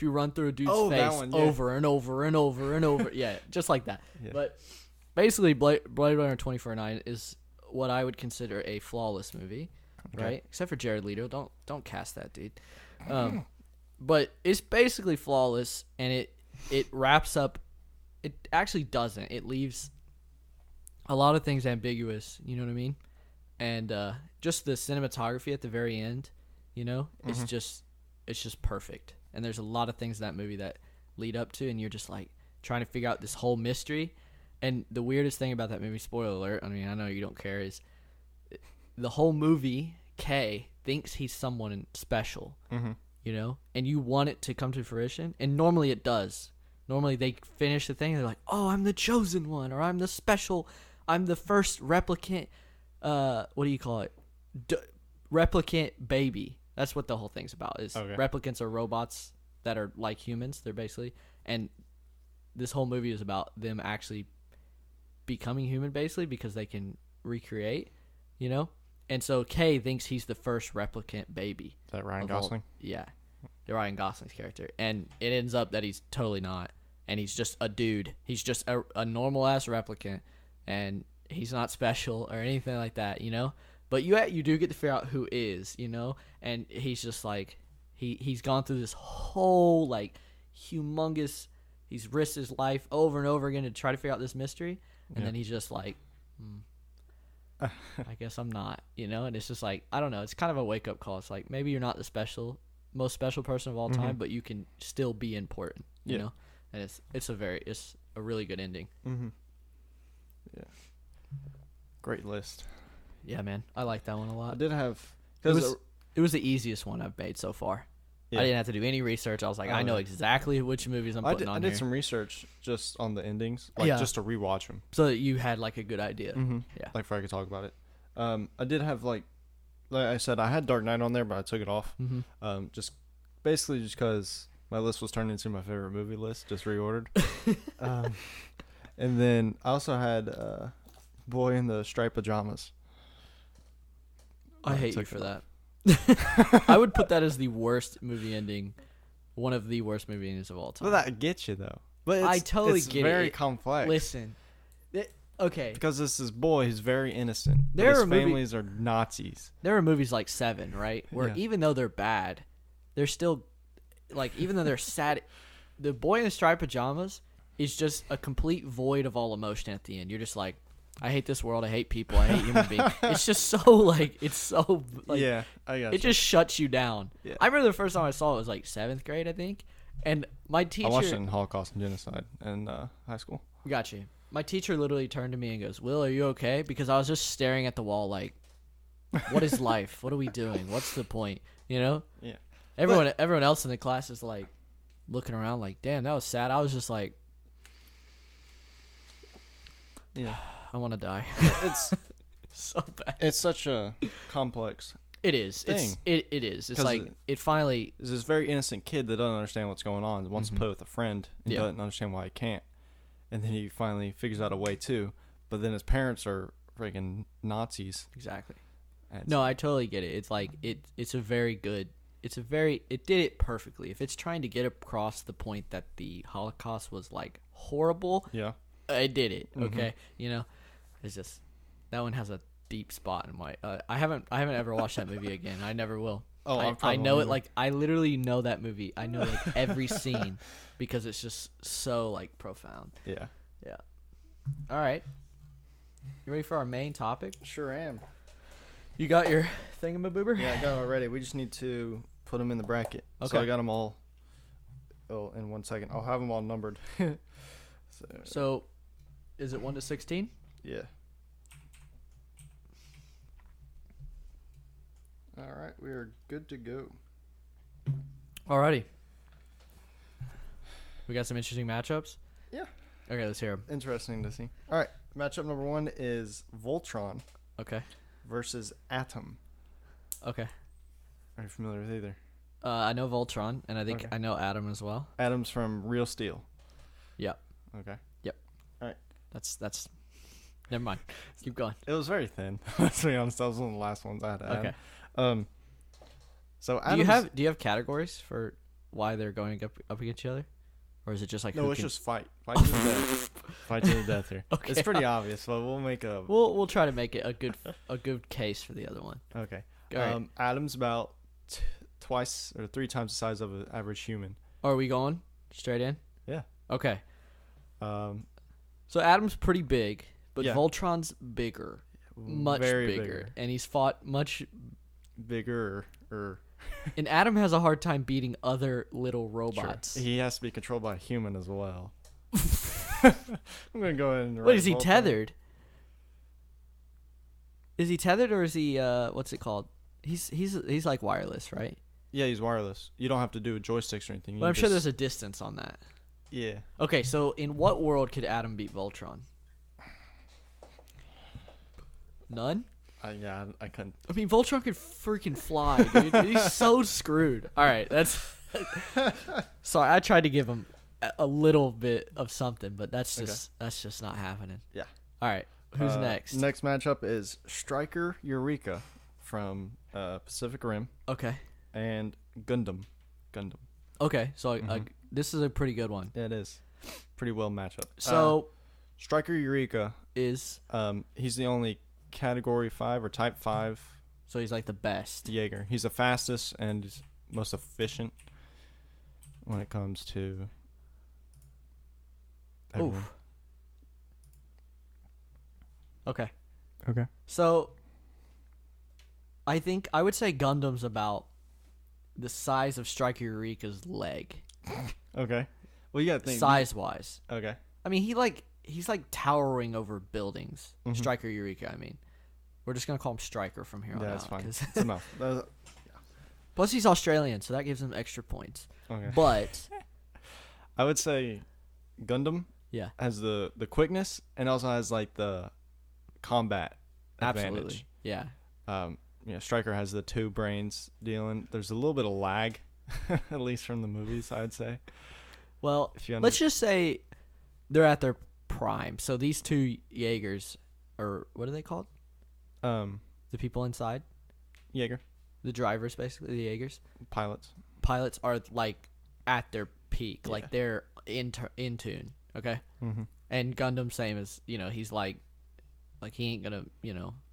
you run through a dude's face over and over and over and over, yeah, just like that. Yeah. But basically, Blade Runner 2049 is what I would consider a flawless movie, right? Except for Jared Leto. Don't cast that dude. But it's basically flawless, and it wraps up. It actually doesn't. It leaves a lot of things ambiguous. You know what I mean? And just the cinematography at the very end, it's it's just perfect. And there's a lot of things in that movie that lead up to, and you're just like trying to figure out this whole mystery. And the weirdest thing about that movie, spoiler alert, I mean, I know you don't care, is the whole movie, K thinks he's someone special, you know, and you want it to come to fruition, and normally it does. Normally they finish the thing, and they're like, oh, I'm the chosen one, or I'm the special, I'm the first replicant, what do you call it? Replicant baby. That's what the whole thing's about, is replicants are robots that are like humans, they're basically, and this whole movie is about them actually becoming human, basically, because they can recreate, you know? And so Kay thinks he's the first replicant baby. Is that Ryan Gosling? Yeah. Ryan Gosling's character. And it ends up that he's totally not. And he's just a dude. He's just a normal-ass replicant. And he's not special or anything like that, you know? But you do get to figure out who is, you know? And he's just like, he's gone through this whole, like, humongous, he's risked his life over and over again to try to figure out this mystery. And then he's just like, I guess I'm not, you know? And it's just like, I don't know. It's kind of a wake-up call. It's like, maybe you're not the most special person of all time, but you can still be important, you know? And it's a really good ending. Yeah. Great list. Yeah, man. I like that one a lot. I did have... It was the easiest one I've made so far. Yeah. I didn't have to do any research. I was like, I know exactly which movies I'm putting on here. I did some research just on the endings, just to rewatch them. So that you had, like, a good idea. Yeah. Like, before I could talk about it. I did have, like I said, I had Dark Knight on there, but I took it off. Just because my list was turned into my favorite movie list, just reordered. And then I also had Boy in the Striped Pajamas. I hate you for that. I would put that as the worst movie ending, one of the worst movie endings of all time. But that gets you, though. But I totally get it. It's very complex. Listen. Okay. Because this is boy, he's very innocent. His families are Nazis. There are movies like Seven, right? Where even though they're bad, they're still, like, even though they're sad, the Boy in the Striped Pajamas is just a complete void of all emotion at the end. You're just like, I hate this world. I hate people. I hate human beings. It's just so, like, yeah, I got it just shuts you down. Yeah. I remember the first time I saw it was, like, 7th grade, I think. And my teacher... I watched it in Holocaust and Genocide in high school. Got you. My teacher literally turned to me and goes, Will, are you okay? Because I was just staring at the wall like, what is life? What are we doing? What's the point? You know? Yeah. Everyone else in the class is, like, looking around like, damn, that was sad. I was just like... Yeah. I want to die. It's so bad. It's such a complex It is. thing. It is. It's like it finally... There's this very innocent kid that doesn't understand what's going on, wants to play with a friend, and doesn't understand why he can't. And then he finally figures out a way too. But then his parents are freaking Nazis. Exactly. No, I totally get it. It's like it's a very good... It did it perfectly. If it's trying to get across the point that the Holocaust was, like, horrible... Yeah. It did it. Okay. You know? It's just... That one has a deep spot in my... I haven't ever watched that movie again. I never will. Oh, I know it, like... I literally know that movie. I know, like, every scene because it's just so, like, profound. Yeah. Yeah. All right. You ready for our main topic? Sure am. You got your thingamaboober? Yeah, I got them already. We just need to put them in the bracket. Okay. So I got them all... Oh, in 1 second. I'll have them all numbered. So, is it 1 to 16? Yeah. All right, we are good to go. Alrighty. We got some interesting matchups? Yeah. Okay, let's hear them. Interesting to see. All right, matchup number 1 is Voltron. Okay. Versus Atom. Okay. Are you familiar with either? I know Voltron, and I think I know Atom as well. Atom's from Real Steel. Yep. Okay. Yep. All right. That's. Never mind. Keep going. It was very thin. Let's be honest. That was one of the last ones I had to add. Okay. So do you have categories for why they're going up against each other, or is it just like no? It's just fight to the death. Fight to the death here. Okay. It's pretty obvious, but we'll make a we'll try to make it a good case for the other one. Okay. All right. Atom's about twice or 3 times the size of an average human. Are we going straight in? Yeah. Okay. So Atom's pretty big, but Voltron's bigger, much bigger, and he's fought much bigger. And Adam has a hard time beating other little robots. Sure. He has to be controlled by a human as well. I'm gonna go ahead and. Wait, is he tethered? Is he tethered or is he what's it called? He's like wireless, right? Yeah, he's wireless. You don't have to do joysticks or anything. But I'm sure there's a distance on that. Yeah. Okay, so in what world could Adam beat Voltron? None? Yeah, I couldn't. I mean, Voltron could freaking fly, dude. He's so screwed. All right, that's. Sorry, I tried to give him a little bit of something, but that's just not happening. Yeah. All right, who's next? Next matchup is Striker Eureka from Pacific Rim. Okay. And Gundam. Okay, so this is a pretty good one. Yeah, it is. Pretty well matchup. So, Striker Eureka is he's the only Category 5 or Type 5. So he's like the best Jaeger. He's the fastest and most efficient when it comes to. Oof. Okay. So, I think I would say Gundam's about the size of Striker Eureka's leg. Okay. Well, you gotta think size-wise. Okay. I mean, he's like towering over buildings. Mm-hmm. Striker Eureka, I mean. We're just gonna call him Striker from here on out. Yeah, that's fine. It's enough. Yeah. Plus, he's Australian, so that gives him extra points. Okay. But I would say Gundam has the quickness and also has like the combat advantage. Yeah. Striker has the 2 brains dealing. There's a little bit of lag, at least from the movies, I'd say. Well, let's just say they're at their prime. So these 2 Jaegers, or what are they called? The people inside? Jaeger. The drivers, basically, the Jaegers. Pilots are like at their peak, like they're in tune. Okay. Mm-hmm. And Gundam, same as he's like he ain't gonna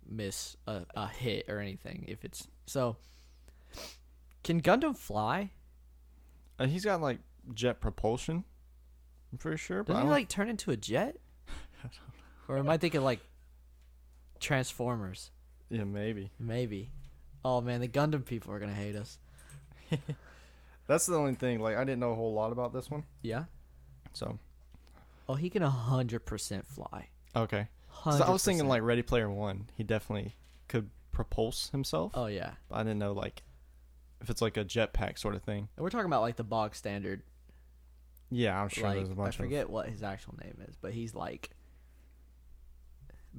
miss a hit or anything if it's so. Can Gundam fly? He's got like jet propulsion. I'm pretty sure. Doesn't he like turn into a jet? Or am I thinking like Transformers? Yeah, maybe. Oh man, the Gundam people are gonna hate us. That's the only thing. Like, I didn't know a whole lot about this one. Yeah. So. Oh, he can 100% fly. Okay. 100%. So I was thinking like Ready Player One. He definitely could propulse himself. Oh yeah. But I didn't know like if it's like a jetpack sort of thing. And we're talking about like the bog standard. Yeah, I'm sure there's a bunch. I forget what his actual name is, but he's like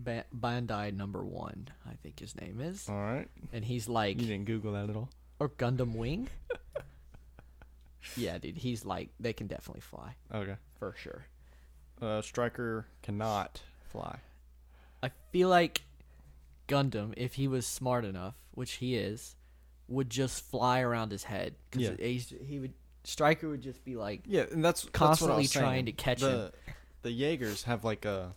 Bandai number 1, I think his name is. All right. And he's like. You didn't Google that at all. Or Gundam Wing. Yeah, dude, he's like they can definitely fly. Okay. For sure. Striker cannot fly. I feel like Gundam, if he was smart enough, which he is, would just fly around his head because Striker would just be like and that's constantly that's trying to catch him. The Jaegers have like I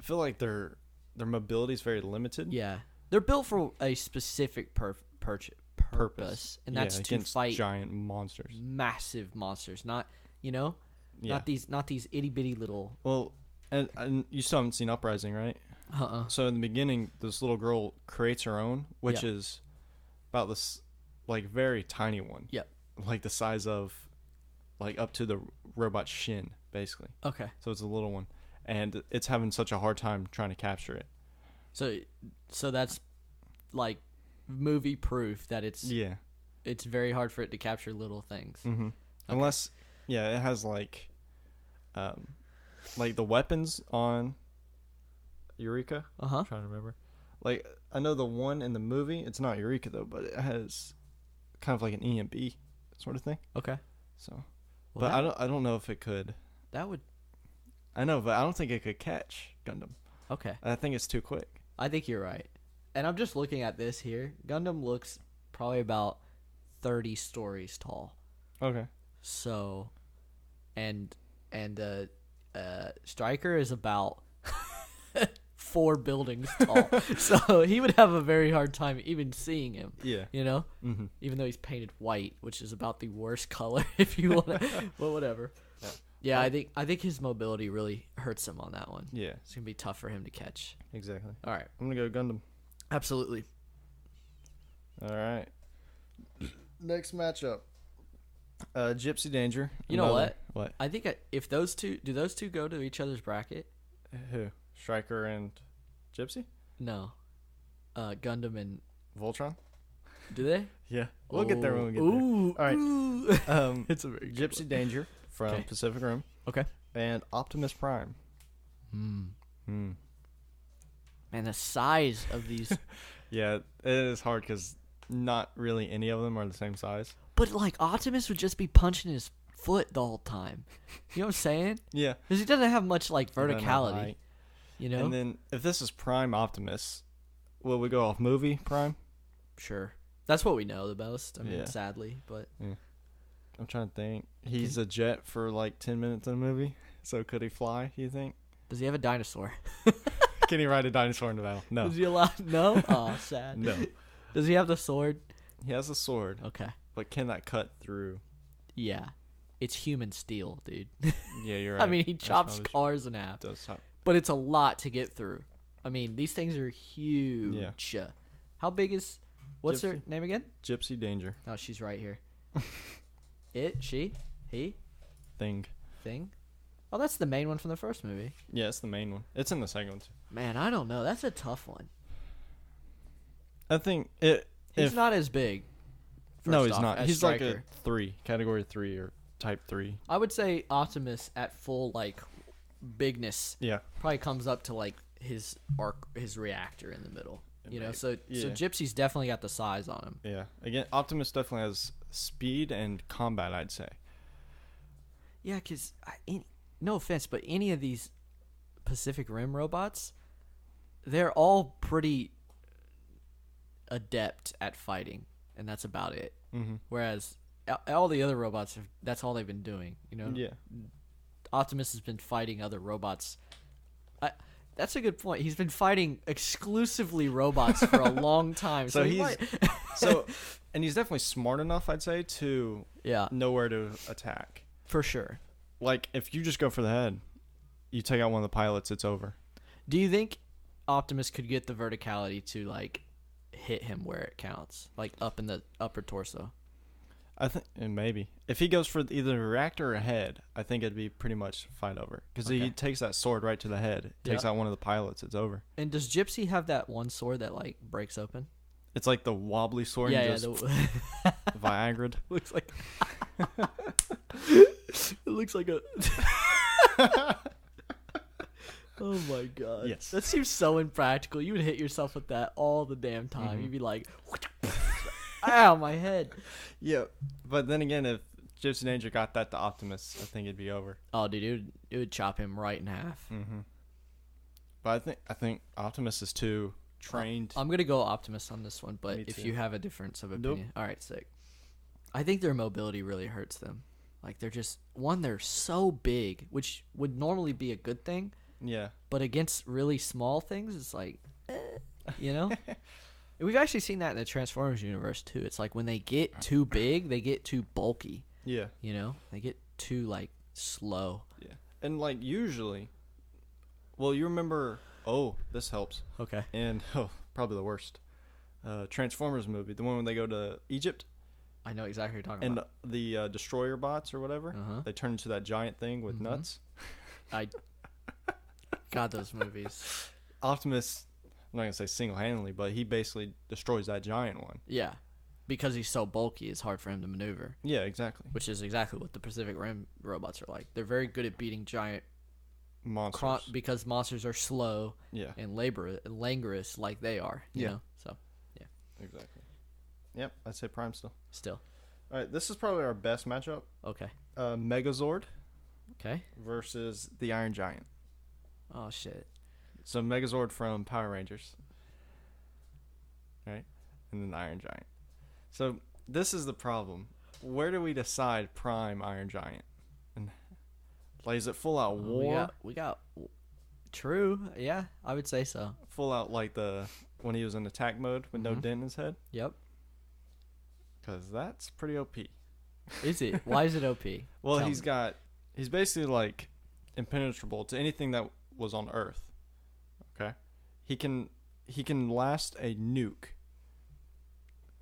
feel like their mobility is very limited. Yeah, they're built for a specific purpose, and that's to fight giant monsters, massive monsters. Not not these itty bitty little. Well, and you still haven't seen Uprising, right? So in the beginning, this little girl creates her own, which is about this like very tiny one. Yep. Like the size of like up to the robot shin, basically. Okay. So it's a little one, and it's having such a hard time trying to capture it. So that's like movie proof that it's very hard for it to capture little things. Mm-hmm. Okay. Unless it has like the weapons on Eureka. I'm trying to remember. Like, I know the one in the movie, it's not Eureka though, but it has kind of like an EMB sort of thing. Okay. So, well, but I don't know if it could. That would. I know, but I don't think it could catch Gundam. Okay. I think it's too quick. I think you're right. And I'm just looking at this here. Gundam looks probably about 30 stories tall. Okay. So, and Striker is about 4 buildings tall. So he would have a very hard time even seeing him. Yeah. Mm-hmm. Even though he's painted white, which is about the worst color if you want to. Well, whatever. Yeah, I think his mobility really hurts him on that one. Yeah. It's going to be tough for him to catch. Exactly. All right. I'm going to go Gundam. Absolutely. All right. Next matchup. Gypsy Danger. You know what? What? I think if those two go to each other's bracket? Who? Striker and Gypsy? No. Gundam and Voltron? Do they? Yeah. We'll get there when we get there. All right. It's a very Gypsy Danger from Pacific Rim. Okay. And Optimus Prime. Man, the size of these. Yeah, it is hard because not really any of them are the same size. But, like, Optimus would just be punching his foot the whole time. You know what I'm saying? Yeah. Because he doesn't have much, like, verticality. You know? And then if this is Prime Optimus, will we go off movie Prime? Sure. That's what we know the most. I mean, sadly, but. Yeah. I'm trying to think. He's a jet for, like, 10 minutes in the movie. So could he fly, you think? Does he have a dinosaur? Can he ride a dinosaur into battle? No. Is he allowed? No? Oh, sad. No. Does he have the sword? He has a sword. Okay. But can that cut through? Yeah. It's human steel, dude. Yeah, you're right. I mean, he chops cars in half. Does chop. But it's a lot to get through. I mean, these things are huge. Yeah. How big is... What's her name again? Gypsy Danger. Oh, she's right here. It? She? He? Thing. Oh, that's the main one from the first movie. Yeah, it's the main one. It's in the second one, too. Man, I don't know. That's a tough one. I think He's not as big. No, he's not. He's Stryker. like a 3, category 3 or type 3. I would say Optimus at full, like, bigness. Yeah. Probably comes up to, like, his reactor in the middle. You know, so Gypsy's definitely got the size on him. Yeah. Again, Optimus definitely has speed and combat, I'd say. Yeah, because, no offense, but any of these Pacific Rim robots, they're all pretty adept at fighting, and that's about it. Mm-hmm. Whereas all the other robots, that's all they've been doing, you know? Yeah. Optimus has been fighting other robots. That's a good point. He's been fighting exclusively robots for a long time. So and he's definitely smart enough, I'd say, to know where to attack. For sure. Like, if you just go for the head, you take out one of the pilots, it's over. Do you think Optimus could get the verticality to, like, hit him where it counts? Like, up in the upper torso? I think maybe. If he goes for either a reactor or a head, I think it'd be pretty much fight over. Because he takes that sword right to the head, takes out one of the pilots, it's over. And does Gypsy have that one sword that, like, breaks open? It's like the wobbly sword. Viagra'd. Looks like... It looks like a... Oh my god. Yes. That seems so impractical. You would hit yourself with that all the damn time. You'd be like... Ow, my head. Yeah, but then again, if Gypsy Danger got that to Optimus, I think it'd be over. Oh, dude, it would chop him right in half. Mm-hmm. But I think Optimus is too trained. I'm gonna go Optimus on this one, but if you have a difference of opinion, all right, sick. I think their mobility really hurts them. Like they're so big, which would normally be a good thing. Yeah. But against really small things, it's like, you know. We've actually seen that in the Transformers universe, too. It's like when they get too big, they get too bulky. Yeah. You know? They get too, like, slow. Yeah. And, like, usually... Well, you remember... Oh, this helps. Okay. And, probably the worst. Transformers movie. The one when they go to Egypt. I know exactly what you're talking about. And the Destroyer bots or whatever. They turn into that giant thing with nuts. God, those movies. Optimus... I'm not going to say single-handedly, but he basically destroys that giant one. Yeah. Because he's so bulky, it's hard for him to maneuver. Yeah, exactly. Which is exactly what the Pacific Rim robots are like. They're very good at beating giant monsters. Because monsters are slow and languorous like they are. You know? So, yeah. Exactly. Yep, I'd say Prime still. Still. All right, this is probably our best matchup. Okay. Megazord. Okay. Versus the Iron Giant. Oh, shit. So Megazord from Power Rangers, right? And then the Iron Giant. So this is the problem. Where do we decide Prime Iron Giant? And like, is it full out war? We got true. Yeah, I would say so. Full out like when he was in attack mode with no dent in his head. Yep. Because that's pretty OP. Is it? Why is it OP? Well, he's basically like impenetrable to anything that was on Earth. Okay, he can last a nuke.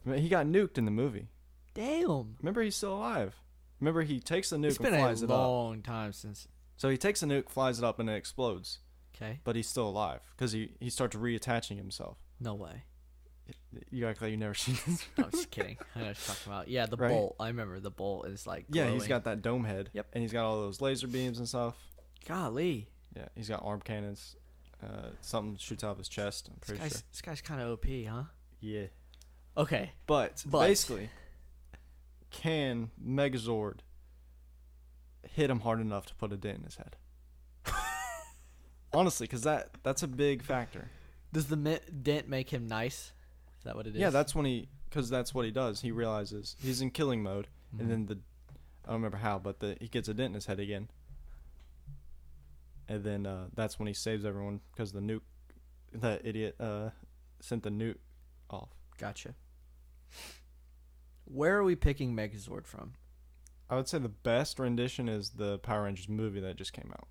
I mean, he got nuked in the movie. Damn. Remember, he's still alive. Remember, he takes the nuke It's been and flies a it up. long time since. So he takes the nuke, flies it up, and it explodes. Okay. But he's still alive because he starts reattaching himself. No way. You act like you've never seen this. No, I'm just kidding. I know what you're talking about. Yeah, the bolt. I remember the bolt is like glowing. Yeah, he's got that dome head. Yep. And he's got all those laser beams and stuff. Golly. Yeah, he's got arm cannons. Something shoots out of his chest, I'm pretty sure. This guy's kind of OP, huh? Yeah. Okay. But basically, can Megazord hit him hard enough to put a dent in his head? Honestly, because that's a big factor. Does the dent make him nice? Is that what it is? Yeah, because that's what he does. He realizes he's in killing mode, and then I don't remember how, but he gets a dent in his head again. And then that's when he saves everyone because that idiot sent the nuke off. Gotcha. Where are we picking Megazord from? I would say the best rendition is the Power Rangers movie that just came out.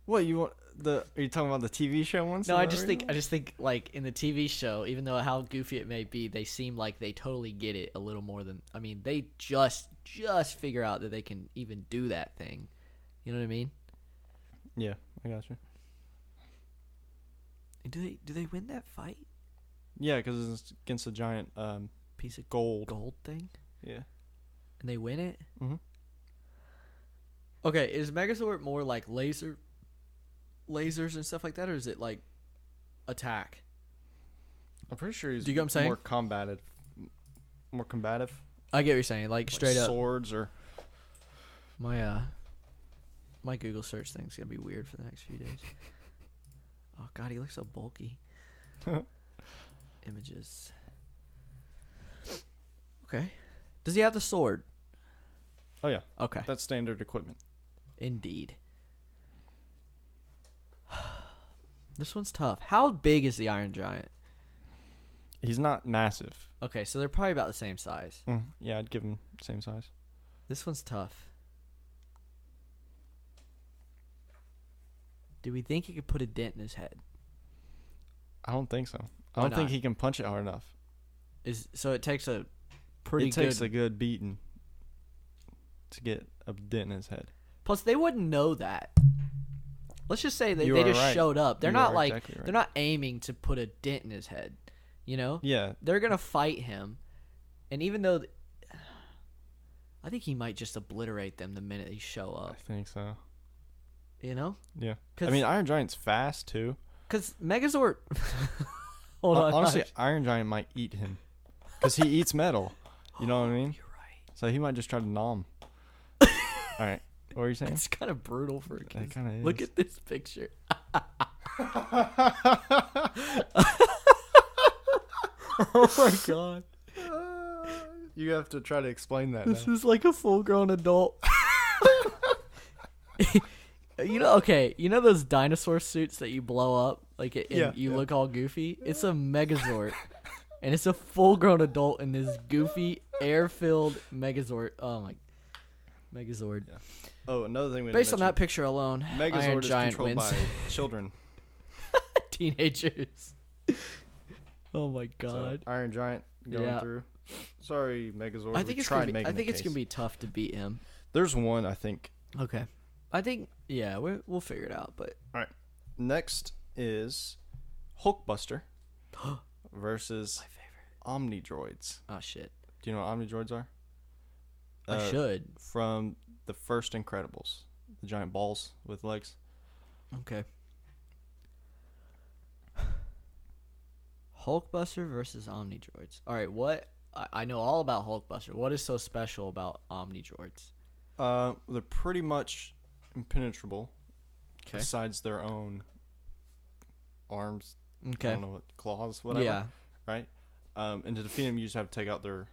What you want? Are you talking about the TV show ones? No, I just think like in the TV show, even though how goofy it may be, they seem like they totally get it a little more than. I mean, they just figure out that they can even do that thing. You know what I mean? Yeah, I got you. And do they win that fight? Yeah, because it's against a giant piece of gold thing. Yeah, and they win it. Mm-hmm. Okay, is Megazord more like lasers and stuff like that, or is it like attack? I'm pretty sure he's Do you get what I'm saying? more combative. I get what you're saying, like straight up swords or my Google search thing's gonna be weird for the next few days. Oh God, he looks so bulky. Images. Okay. Does he have the sword? Oh yeah. Okay. That's standard equipment. Indeed. This one's tough. How big is the Iron Giant? He's not massive. Okay, so they're probably about the same size. Yeah, I'd give him same size. This one's tough. Do we think he could put a dent in his head? I don't think so. I Why don't think not? he can punch it hard enough. So it takes a pretty good... It takes a good beating to get a dent in his head. Plus, they wouldn't know that. Let's just say they just right. showed up. They're You not are like exactly right. they're not aiming to put a dent in his head. You know? Yeah. They're gonna fight him, and even though I think he might just obliterate them the minute they show up. I think so. You know? Yeah. I mean, Iron Giant's fast too. Because Megazord. Hold on. Honestly, Iron Giant might eat him because he eats metal. You know what I mean? You're right. So he might just try to gnaw him. All right. What were you saying? It's kind of brutal for a kid. It kind of is. Look at this picture. Oh my God. You have to try to explain that. This now. is like a full-grown adult. You know those dinosaur suits that you blow up, like you look all goofy? It's a Megazord, and it's a full-grown adult in this goofy air-filled Megazord. Oh my, Megazord. Yeah. Oh, another thing we Based on that picture alone, Megazord Iron is Giant controlled wins. by children. Teenagers. Oh my God. So, Iron Giant going through. Sorry, Megazord. I think it's gonna be tough to beat him. There's one I think. Okay. I think we'll figure it out. But all right. Next is Hulkbuster versus Omnidroids. Oh shit. Do you know what Omnidroids are? I should. From the first Incredibles, the giant balls with legs. Okay. Hulkbuster versus Omnidroids. All right, what? I know all about Hulkbuster. What is so special about Omnidroids? They're pretty much impenetrable. Okay. Besides their own arms. Okay. I don't know what, claws, whatever. Yeah. Right? And to defeat them, you just have to take out the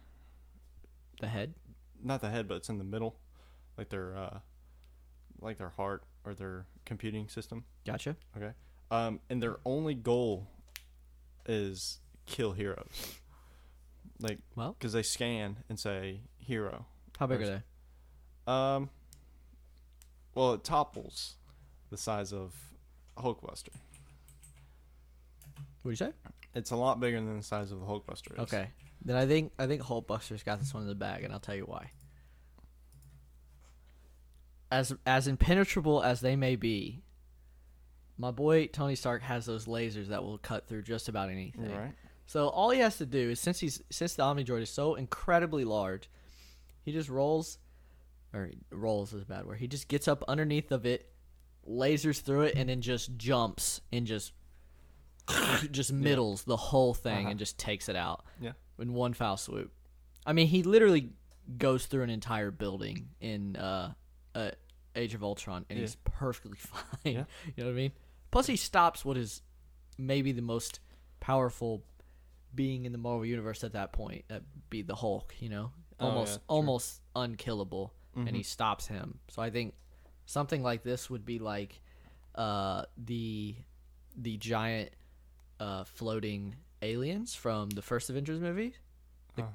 head? Not the head, but it's in the middle. Like their heart or their computing system. Gotcha. Okay. And their only goal is kill heroes. Like, well, because they scan and say hero. How big are they? Well, it topples the size of Hulkbuster. What do you say? It's a lot bigger than the size of the Hulkbuster is. Okay. Then I think Hulkbuster's got this one in the bag, and I'll tell you why. As impenetrable as they may be, my boy Tony Stark has those lasers that will cut through just about anything. Right. So all he has to do is, since the Omnidroid is so incredibly large, he just rolls is a bad word. He just gets up underneath of it, lasers through it, and then just jumps and just middles the whole thing and just takes it out in one foul swoop. I mean, he literally goes through an entire building in Age of Ultron, and he's perfectly fine. Yeah. You know what I mean? Plus, he stops what is maybe the most powerful being in the Marvel Universe at that point. That'd be the Hulk, you know? Almost unkillable, and he stops him. So I think something like this would be like the giant floating aliens from the first Avengers movie.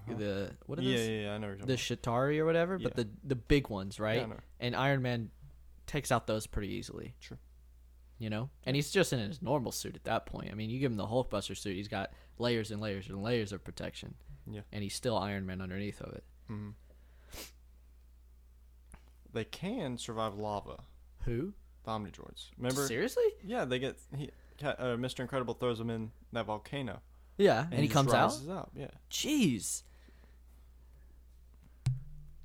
The what are those? Yeah, I know. The Chitauri or whatever, but the big ones, right? Yeah, I know. And Iron Man takes out those pretty easily. True. You know? And he's just in his normal suit at that point. I mean, you give him the Hulkbuster suit, he's got layers and layers and layers of protection. Yeah. And he's still Iron Man underneath of it. Mm-hmm. They can survive lava. Who? The Omnidroids. Remember? Seriously? Yeah, they get... Mr. Incredible throws them in that volcano. Yeah, and he comes out? Yeah. Jeez.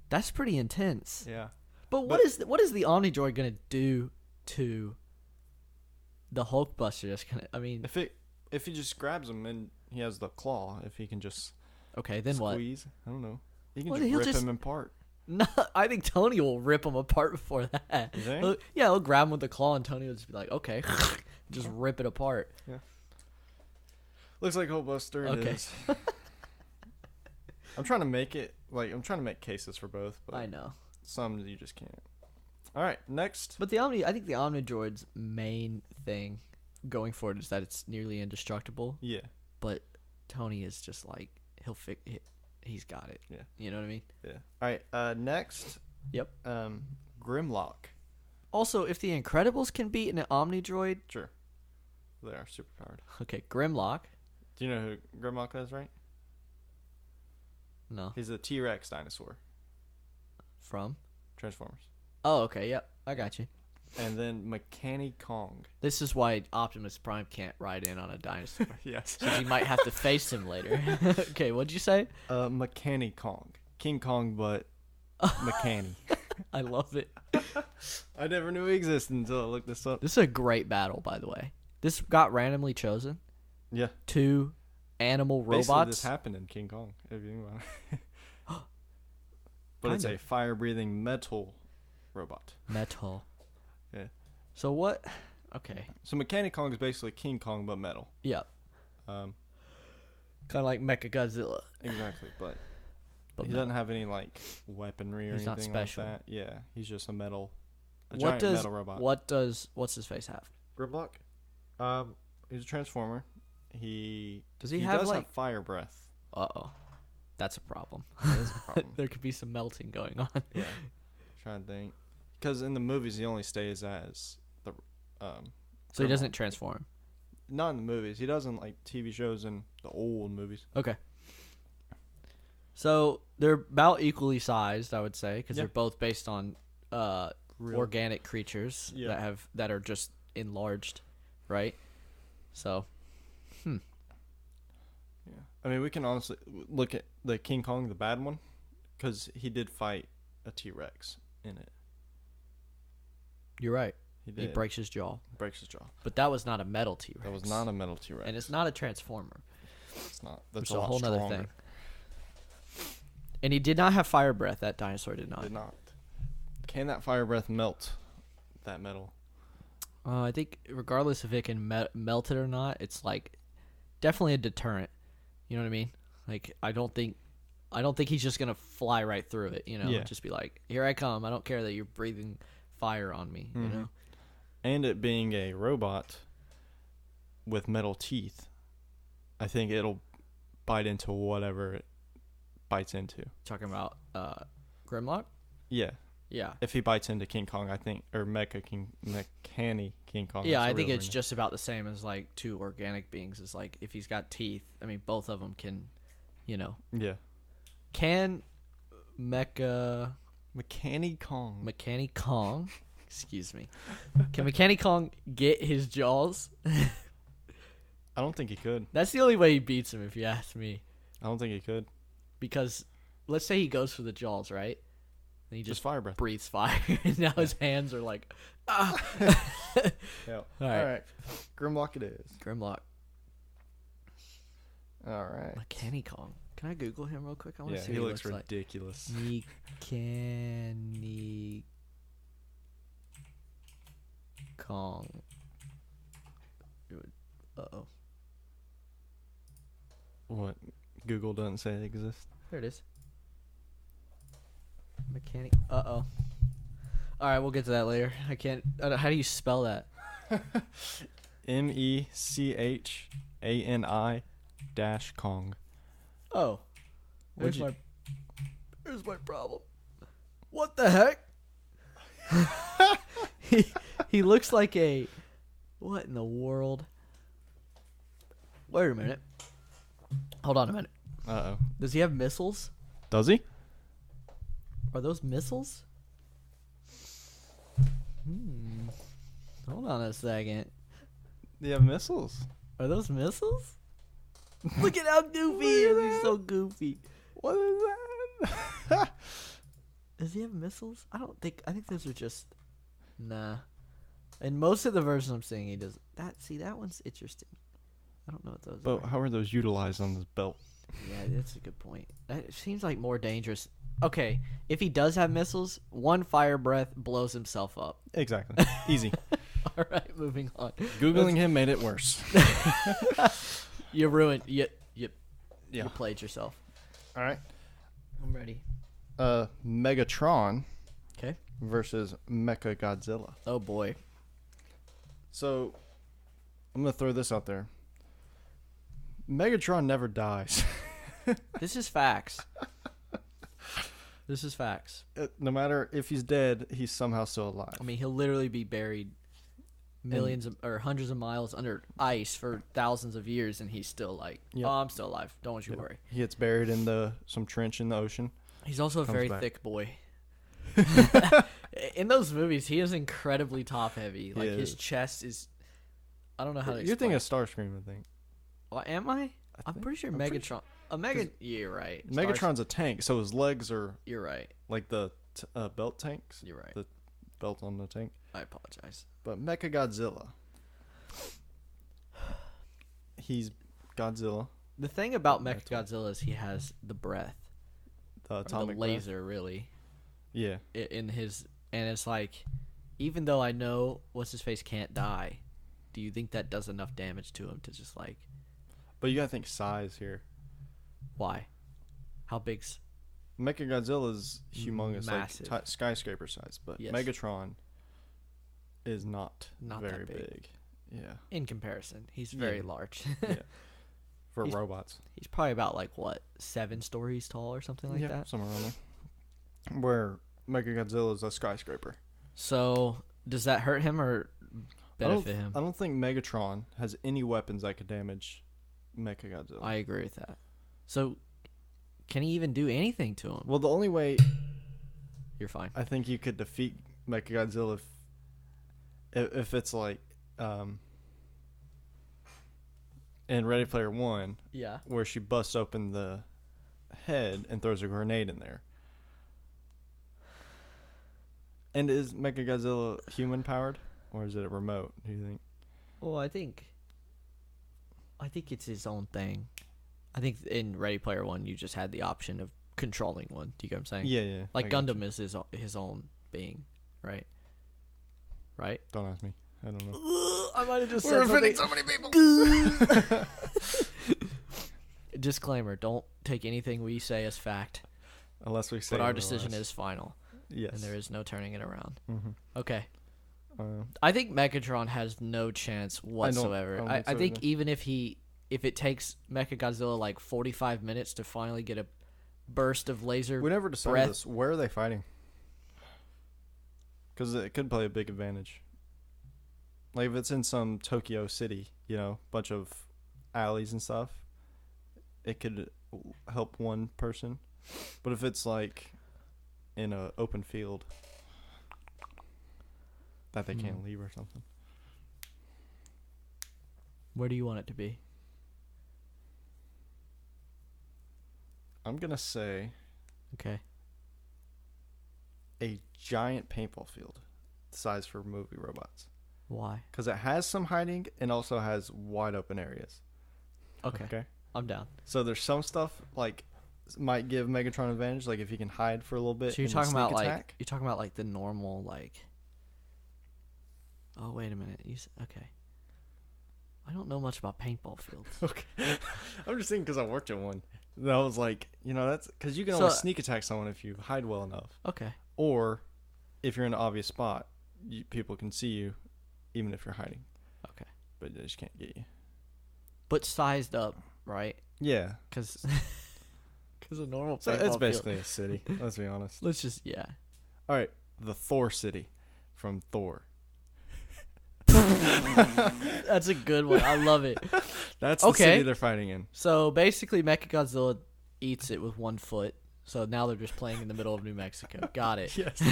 That's pretty intense. Yeah. But what is the Omnidroid going to do to the Hulkbuster? That's gonna, I mean... If he just grabs him and he has the claw, if he can just... Okay, then squeeze, what? I don't know. He can rip him apart. No, I think Tony will rip him apart before that. You think? He'll grab him with the claw, and Tony will just be like, okay, just rip it apart. Yeah. Looks like Hulkbuster it is. I'm trying to make cases for both, but I know. Some you just can't. All right, next. But I think the Omnidroid's main thing going forward is that it's nearly indestructible. Yeah. But Tony is just like, he's got it. Yeah. You know what I mean? Yeah. All right, next. Yep. Grimlock. Also, if the Incredibles can beat an Omnidroid... Sure. They are superpowered. Okay, Grimlock. Do you know who Grimlock is, right? No. He's a T-Rex dinosaur. From? Transformers. Oh, okay, yep. I got you. And then Mechani Kong. This is why Optimus Prime can't ride in on a dinosaur. Yes. Because he might have to face him later. Okay, what'd you say? Mechani Kong. King Kong, but Mechani. I love it. I never knew he existed until I looked this up. This is a great battle, by the way. This got randomly chosen. Yeah. 2 animal robots. Basically, this happened in King Kong, if you think about it. But it's a fire-breathing metal robot. Metal. Yeah. So what? Okay. So Mechani Kong is basically King Kong, but metal. Yeah. Kind of like Mechagodzilla. Exactly, but he doesn't have any like weaponry or anything not special. like that. Yeah, he's just a giant metal robot. What's his face have? Grimlock? He's a transformer. He does have fire breath. Uh-oh. That's a problem. That is a problem. There could be some melting going on. Yeah. Trying to think. Because in the movies, he only stays as the. So he doesn't transform? Not in the movies. He does in like TV shows and the old movies. Okay. So they're about equally sized, I would say, because they're both based on organic creatures that are just enlarged, right? So, Yeah. I mean, we can honestly look at the King Kong, the bad one, because he did fight a T-Rex in it. You're right. He did. He breaks his jaw. But that was not a metal T-Rex. That was not a metal T-Rex. And it's not a transformer. It's not. That's a whole nother thing. And he did not have fire breath. That dinosaur did not. Did not. Can that fire breath melt that metal? I think regardless if it can melt it or not, it's like definitely a deterrent. You know what I mean? Like I don't think he's just gonna fly right through it. You know, just be like, here I come. I don't care that you're breathing fire on me. You know. And it being a robot with metal teeth, I think it'll bite into whatever it bites into. Talking about Grimlock? Yeah. Yeah. If he bites into King Kong, I think, or Mechani King Kong. Yeah, I think it's just about the same as like 2 organic beings. It's like if he's got teeth, I mean, both of them can you know. Yeah. Can Mechani Kong, excuse me. Can Mechani Kong get his jaws? I don't think he could. That's the only way he beats him, if you ask me. I don't think he could. Because let's say he goes for the jaws, right? And he just fire breath. breathes fire, and now his hands are like, ah. Yeah. All right. Grimlock it is. Grimlock. All right. Mechani Kong. Can I Google him real quick? I want to see he what looks he ridiculous. like. Mechani Kong. Uh-oh. What? Google doesn't say it exists? There it is. Mechanic. Uh-oh. All right, we'll get to that later. I can't. How do you spell that? MECHANI-Kong. Oh. Here's my problem. What the heck? he looks like a... What in the world? Wait a minute. Hold on a minute. Uh-oh. Does he have missiles? Does he? Are those missiles? Hold on a second. Do you have missiles? Are those missiles? Look at how goofy he is. He's so goofy. What is that? Does he have missiles? I think those are just... Nah. In most of the versions I'm seeing, he does... That one's interesting. I don't know what those are. But how are those utilized on this belt? Yeah, that's a good point. That seems like more dangerous. Okay, if he does have missiles, one fire breath blows himself up. Exactly. Easy. All right, moving on. Googling him made it worse. You ruined... You played yourself. All right. I'm ready. Megatron Okay. versus Mechagodzilla. Oh, boy. So, I'm going to throw this out there. Megatron never dies. This is facts. This is facts. No matter if he's dead, he's somehow still alive. I mean, he'll literally be buried or hundreds of miles under ice for thousands of years, and he's still like, Yep. oh, I'm still alive. Don't you worry. He gets buried in some trench in the ocean. He's also a very back. thick boy. In those movies, he is incredibly top heavy. Like, his chest is... I don't know how to explain. You're thinking of Starscream, I think. Well, am I? I'm pretty sure Megatron... You're right. Megatron's a tank, so his legs are... You're right. Like the belt tanks. You're right. The belt on the tank. I apologize. But Mechagodzilla. He's Godzilla. The thing about Mechagodzilla is he has the breath. The atomic laser, really. Yeah. In his... And it's like, even though I know What's-His-Face can't die, do you think that does enough damage to him to just like... But you gotta think size here. Why? How big's... Mechagodzilla's humongous, massive. like skyscraper size, but Yes. Megatron is not very that big. Yeah. In comparison, he's very large. Yeah. For He's- robots. He's probably about like, what, 7 stories tall or something like that? Somewhere around there. Where Mechagodzilla is a skyscraper. So, does that hurt him or benefit him? I don't think Megatron has any weapons that could damage Mechagodzilla. I agree with that. So, can he even do anything to him? Well, the only way You're fine. I think you could defeat Mechagodzilla if it's like in Ready Player One, Yeah. where she busts open the head and throws a grenade in there. And is Mechagodzilla human powered, or is it a remote? Do you think? Well, I think it's his own thing. I think in Ready Player One, you just had the option of controlling one. Do you get what I'm saying? Yeah. Like Gundam is his own being, right? Right? Don't ask me. I don't know. I might have just We're said offending so many people. Disclaimer: don't take anything we say as fact. Unless we say But our decision is final. Yes. And there is no turning it around. Mm-hmm. Okay. I think Megatron has no chance whatsoever. I think even if it takes Mechagodzilla like 45 minutes to finally get a burst of laser we never decided breath. this. Where are they fighting? Because it could play a big advantage. Like if it's in some Tokyo city, bunch of alleys and stuff, it could help one person. But if it's like in an open field that they can't leave or something. Where do you want it to be? I'm going to say Okay. a giant paintball field size for movie robots. Why? Because it has some hiding and also has wide open areas. Okay. I'm down. So there's some stuff like might give Megatron an advantage, like if he can hide for a little bit. So you're talking about like the normal like. Oh wait a minute. Okay. I don't know much about paintball fields. Okay. I'm just thinking because I worked at one. That was like, that's because you can only sneak attack someone if you hide well enough. Okay. Or if you're in an obvious spot, people can see you, even if you're hiding. Okay. But they just can't get you. But sized up, right? Yeah. Because a normal. So it's basically a city. Let's be honest. Let's just All right, the Thor city from Thor. That's a good one. I love it. That's the city they're fighting in. So basically, Mechagodzilla eats it with 1 foot. So now they're just playing in the middle of New Mexico. Got it. Yes.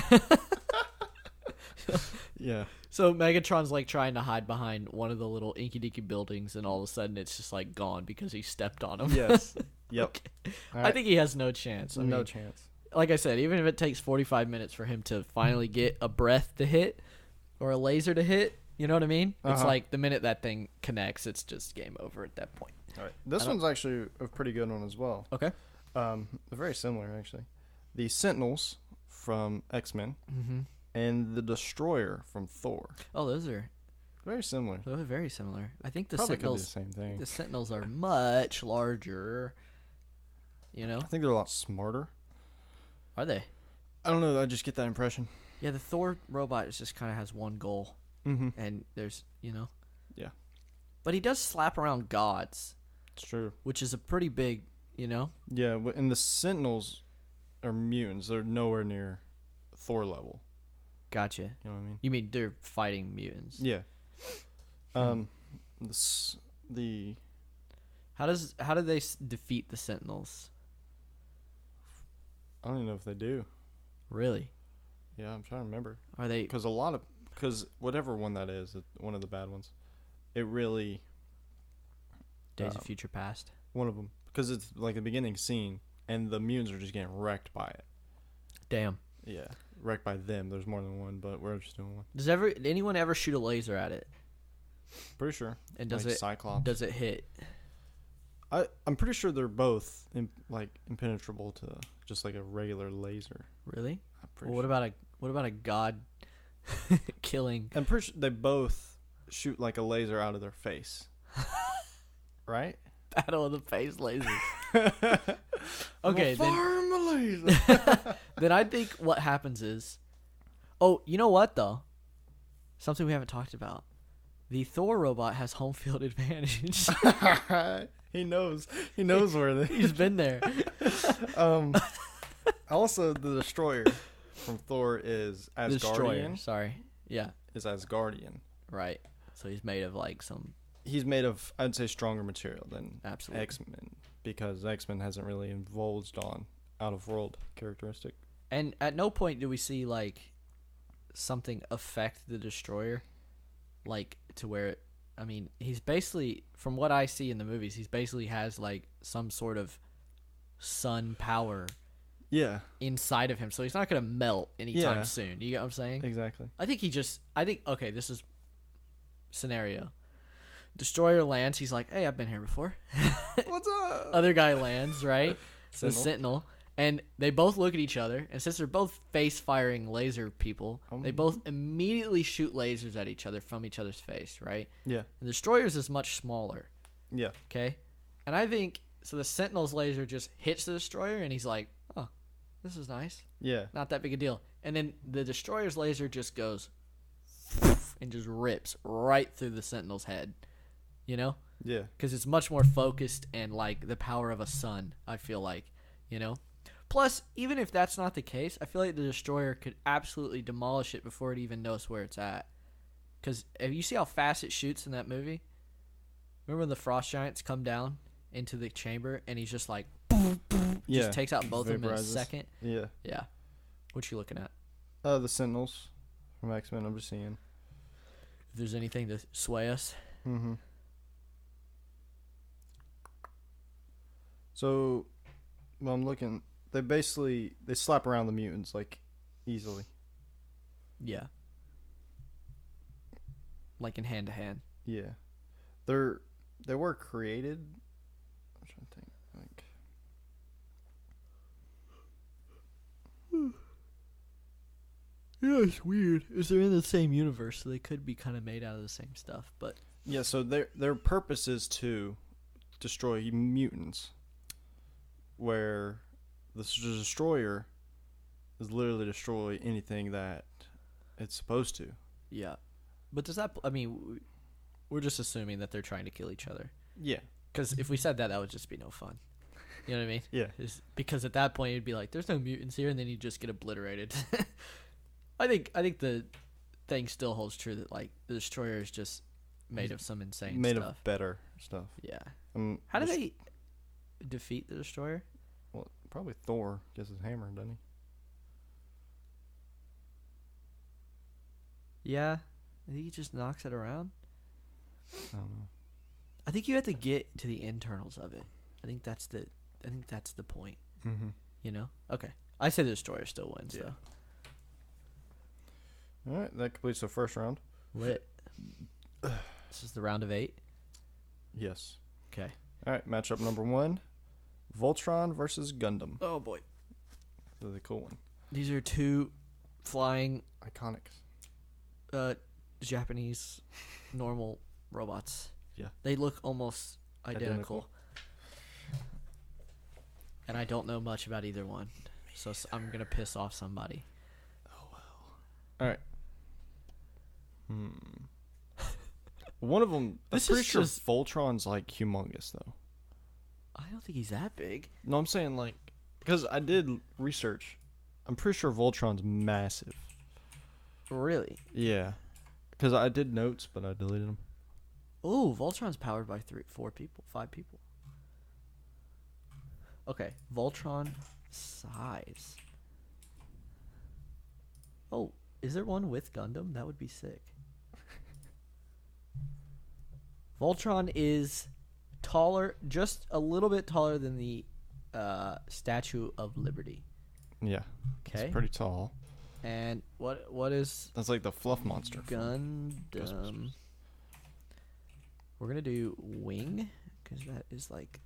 Yeah. So Megatron's like trying to hide behind one of the little inky-dinky buildings, and all of a sudden it's just like gone because he stepped on him. Yes. Yep. Okay. Right. I think he has no chance. No chance. Like I said, even if it takes 45 minutes for him to finally get a breath to hit or a laser to hit, you know what I mean? It's like the minute that thing connects, it's just game over at that point. All right. This one's actually a pretty good one as well. Okay. Very similar, actually. The Sentinels from X-Men and the Destroyer from Thor. Oh, those are very similar. Those are very similar. I think the Probably Sentinels. could be the same thing. The Sentinels are much larger. You know? I think they're a lot smarter. Are they? I don't know. I just get that impression. Yeah, the Thor robot just kind of has one goal. And there's, Yeah. But he does slap around gods. It's true. Which is a pretty big, Yeah, and the Sentinels are mutants. They're nowhere near Thor level. Gotcha. You know what I mean? You mean they're fighting mutants? Yeah. How do they defeat the Sentinels? I don't even know if they do. Really? Yeah, I'm trying to remember. Are they? Because whatever one that is, one of the bad ones, it really. Days of Future Past. One of them, because it's like the beginning scene, and the mutants are just getting wrecked by it. Damn. Yeah, wrecked by them. There's more than one, but we're just doing one. Does anyone ever shoot a laser at it? Pretty sure. And does it Cyclops? Does it hit? I'm pretty sure they're both impenetrable to just like a regular laser. Really? Well, what about a god killing? I'm pretty sure they both shoot like a laser out of their face. Right? Battle of the face lasers. Okay, laser. Then I think what happens is, you know what though? Something we haven't talked about. The Thor robot has home field advantage. He knows where he's been there. Also, the Destroyer from Thor is Asgardian. Sorry. Yeah. Is Asgardian. Right. So he's made of like some. He's made of, I'd say, stronger material than Absolutely. X-Men, because X-Men hasn't really divulged on out-of-world characteristic. And at no point do we see like something affect the Destroyer, like to where it. I mean, he's basically, from what I see in the movies, he's basically has like some sort of sun power. Yeah. Inside of him, so he's not gonna melt anytime soon. You get what I'm saying? Exactly. Okay, this is scenario. Destroyer lands. He's like, "Hey, I've been here before." What's up? Other guy lands, right? The Sentinel. And they both look at each other, and since they're both face-firing laser people, they both immediately shoot lasers at each other from each other's face, right? Yeah. The Destroyer's is much smaller. Yeah. Okay? And I think, so the Sentinel's laser just hits the Destroyer, and he's like, "Oh, this is nice." Yeah. Not that big a deal. And then the Destroyer's laser just goes and just rips right through the Sentinel's head. You know? Yeah. Because it's much more focused and like the power of a sun, I feel like. You know? Plus, even if that's not the case, I feel like the Destroyer could absolutely demolish it before it even knows where it's at. Because if you see how fast it shoots in that movie? Remember when the Frost Giants come down into the chamber and he's just like, boom, just takes out both of them in a Vaporizes. second. Yeah. Yeah. What you looking at? The Sentinels from X-Men. I'm just seeing. If there's anything to sway us. Mm-hmm. So, well, I'm looking. They slap around the mutants like easily. Yeah. Like in hand to hand. Yeah, they were created. I'm trying to think. Yeah, it's weird. Is they're in the same universe, so they could be kind of made out of the same stuff, but Yeah, so their purpose is to destroy mutants, where the destroyer is literally destroy anything that it's supposed to. yeah. But does that? I mean, we're just assuming that they're trying to kill each other. Yeah. Because if we said that, that would just be no fun. You know what I mean? Yeah. Because at that point, it'd be like, "There's no mutants here," and then you just get obliterated. I think the thing still holds true that like the destroyer is just made of some insane made stuff. of better stuff. Yeah. How do they defeat the destroyer? Well, probably Thor gets his hammer, doesn't he? Yeah. I think he just knocks it around. I don't know. I think you have to get to the internals of it. I think that's the point. Mm-hmm. You know? Okay. I say the destroyer still wins though. All right, that completes the first round. Lit. This is the round of 8. Yes. Okay. All right, matchup number 1, Voltron versus Gundam. Oh boy. This is a cool one. These are two flying Iconics. Japanese normal robots. Yeah. They look almost identical. And I don't know much about either one. So I'm going to piss off somebody. Oh well. All right. One of them, I'm pretty sure Voltron's like humongous though. I don't think he's that big. No, I'm saying like, because I did research. I'm pretty sure Voltron's massive. Really? Yeah. Because I did notes, but I deleted them. Oh, Voltron's powered by 5 people. Okay, Voltron size. Oh, is there one with Gundam? That would be sick. Voltron is taller, just a little bit taller than the Statue of Liberty. Yeah. Okay. It's pretty tall. And what is That's like the fluff monster. Gundam? We're gonna do Wing because that is like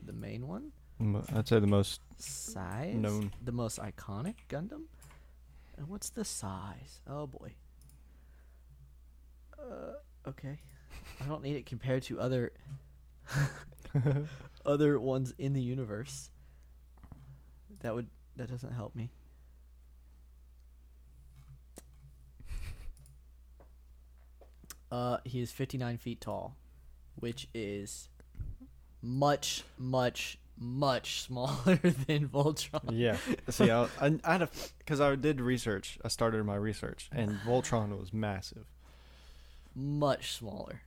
the main one. I'd say the most Size known, the most iconic Gundam. And what's the size? Oh boy. Okay. I don't need it compared to other other ones in the universe. That doesn't help me. He is 59 feet tall, which is much, much, much smaller than Voltron. Yeah. See, I had because I did research. I started my research, and Voltron was massive. Much smaller.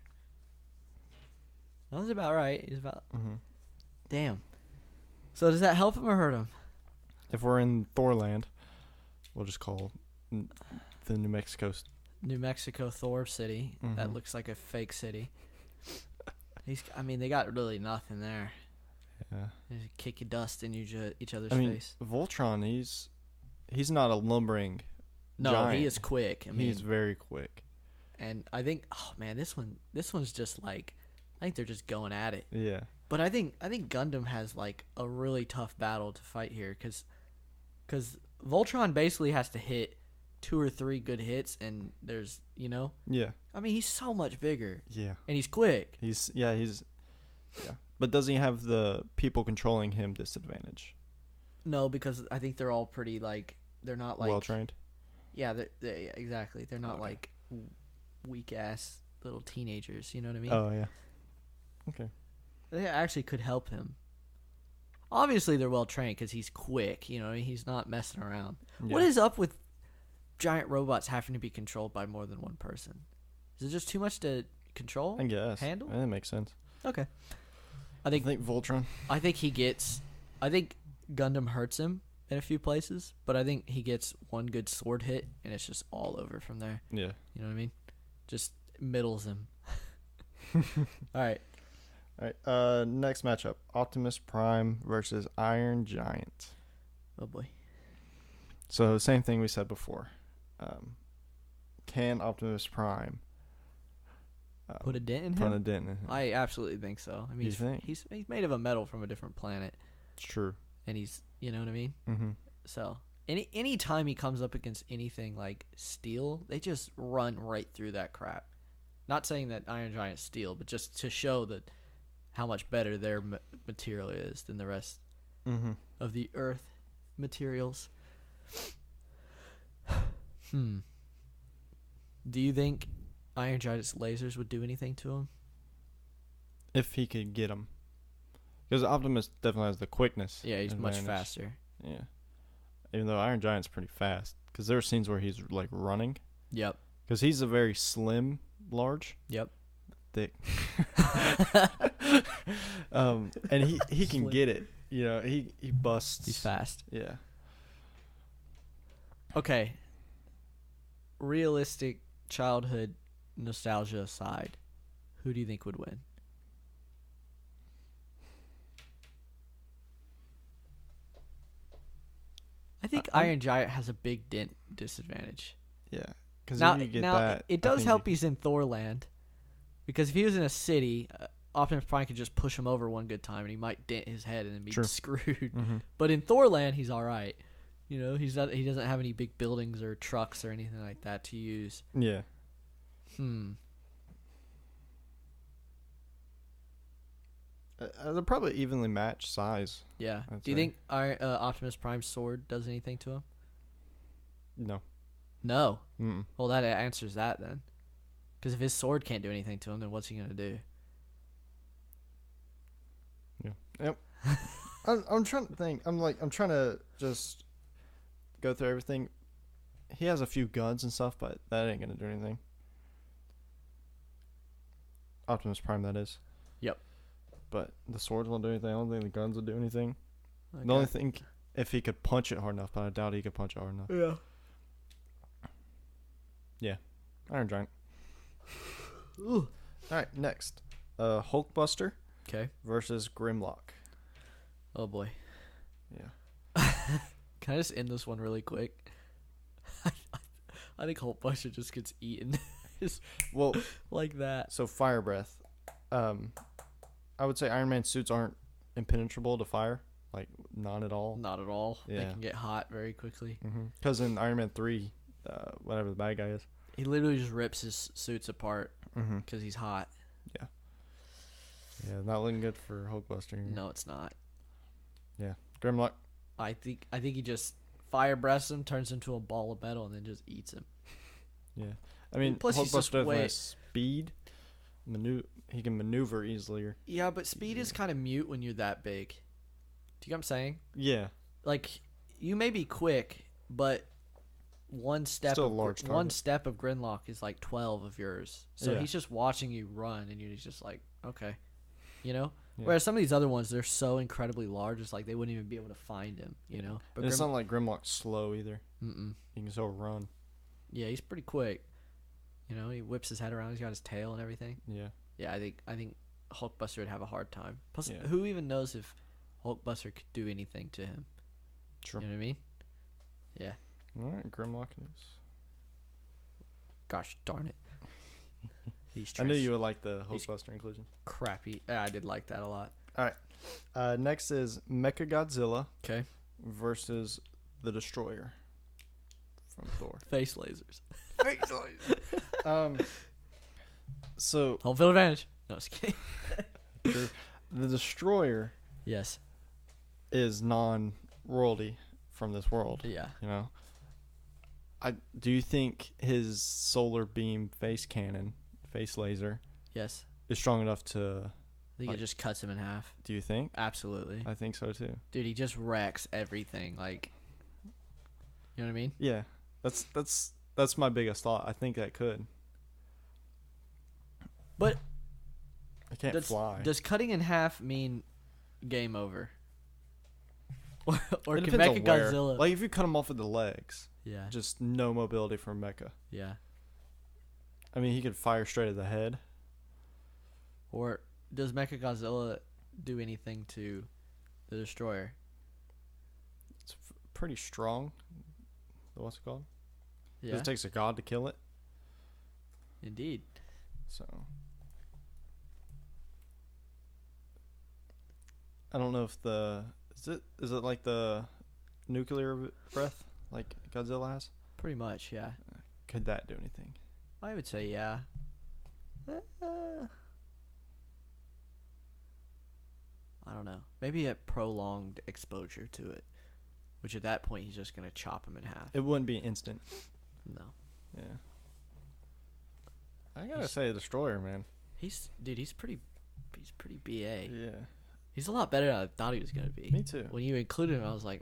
That was about right. He's about. Mm-hmm. Damn. So does that help him or hurt him? If we're in Thorland, we'll just call the New Mexico Thor City. Mm-hmm. That looks like a fake city. They got really nothing there. Yeah. They just kick your dust in each other's I mean, face. Voltron, he's not a lumbering giant. He is quick. He's very quick. And I think, oh man, this one's just like, I think they're just going at it. Yeah. But I think Gundam has like a really tough battle to fight here because Voltron basically has to hit 2 or 3 good hits, and there's Yeah. I mean, he's so much bigger. Yeah. And he's quick. He's But doesn't he have the people controlling him disadvantage? No, because I think they're all pretty like they're not like well trained. Yeah, yeah, exactly. They're not like weak ass little teenagers. You know what I mean? Oh yeah. Okay. They actually could help him. Obviously, they're well trained because he's quick. He's not messing around. Yeah. What is up with giant robots having to be controlled by more than one person? Is it just too much to control? I guess. Handle? That makes sense. Okay. I think Voltron. I think Gundam hurts him in a few places, but I think he gets one good sword hit, and it's just all over from there. Yeah. You know what I mean? Just middles him. All right. Next matchup: Optimus Prime versus Iron Giant. Oh boy. So same thing we said before. Can Optimus Prime put a dent in him? I absolutely think so. I mean, you think? He's made of a metal from a different planet. It's true. And he's, you know what I mean? Mm-hmm. So any time he comes up against anything like steel, they just run right through that crap. Not saying that Iron Giant's steel, but just to show that how much better their material is than the rest of the Earth materials. Do you think Iron Giant's lasers would do anything to him? If he could get them. Because Optimus definitely has the quickness. Yeah, he's much faster. Yeah. Even though Iron Giant's pretty fast. Because there are scenes where he's like running. Yep. Because he's a very slim, large. Yep. Thick. And he can get it. You know, he busts. He's fast. Yeah. Okay. Realistic childhood nostalgia aside, who do you think would win? I think Iron Giant has a big dent disadvantage. Yeah. Because now, if you get now that, it does help he's in Thorland. Because if he was in a city, Optimus Prime could just push him over one good time and he might dent his head and then be screwed. Mm-hmm. But in Thorland, he's all right. You know, he doesn't have any big buildings or trucks or anything like that to use. Yeah. They're probably evenly matched size. Yeah. Do you think Optimus Prime's sword does anything to him? No. No? Mm-mm. Well, that answers that then. Because if his sword can't do anything to him, then what's he going to do? Yeah. Yep. I'm trying to think. I'm trying to just go through everything. He has a few guns and stuff, but that ain't going to do anything. Optimus Prime, that is. Yep. But the swords won't do anything. I don't think the guns will do anything. Okay. The only thing, if he could punch it hard enough, but I doubt he could punch it hard enough. Yeah. Yeah. Iron Giant. Ooh. All right, next. Hulkbuster. Okay. Versus Grimlock. Oh, boy. Yeah. Can I just end this one really quick? I think Hulkbuster just gets eaten. Well, like that. So fire breath. I would say Iron Man suits aren't impenetrable to fire. Like, not at all. Not at all. Yeah. They can get hot very quickly. Because in Iron Man 3, whatever the bad guy is, he literally just rips his suits apart because he's hot. Yeah. Yeah, not looking good for Hulkbuster here. No, it's not. Yeah. Grimlock. I think he just fire breaths him, turns into a ball of metal, and then just eats him. Yeah. I mean, plus Hulkbuster definitely has speed. He can maneuver easily. Yeah, but speed is kind of mute when you're that big. Do you get what I'm saying? Yeah. Like, you may be quick, but one step of Grimlock is like 12 of yours. So he's just watching you run, and you're just like, okay. You know? Yeah. Whereas some of these other ones, they're so incredibly large, it's like they wouldn't even be able to find him, you know? But it's not like Grimlock's slow either. Mm-mm. He can still run. Yeah, he's pretty quick. You know, he whips his head around, he's got his tail and everything. Yeah. Yeah, I think Hulkbuster would have a hard time. Plus, who even knows if Hulkbuster could do anything to him? True. You know what I mean? Yeah. All right, Grimlock it is. Gosh darn it. I knew you would like the Hulkbuster inclusion. Crappy. Yeah, I did like that a lot. All right. Next is Mechagodzilla. Okay. Versus the Destroyer from Thor. Face lasers. Face lasers. So home field advantage. No, just kidding. The Destroyer. Yes. Is non-royalty from this world. Yeah. You know. Do you think his solar beam face laser? Yes. Is strong enough to? I think it just cuts him in half. Do you think? Absolutely. I think so too. Dude, he just wrecks everything. Like, you know what I mean? Yeah. That's my biggest thought. I think that could. But It can't fly. Does cutting in half mean game over? Or it can depends on where. Mechagodzilla... Like, if you cut him off with the legs, yeah, just no mobility for Mecha. yeah. I mean, he could fire straight at the head. Or does Mechagodzilla do anything to the Destroyer? It's pretty strong. What's it called? Yeah. It takes a god to kill it. Indeed. So I don't know if is it like the nuclear breath like Godzilla has? Pretty much, yeah. Could that do anything? I would say yeah. I don't know. Maybe a prolonged exposure to it, which at that point he's just gonna chop him in half. It wouldn't be instant. No. Yeah. I gotta say, Destroyer, man. He's pretty BA. Yeah. He's a lot better than I thought he was gonna be. Me too. When you included him, I was like,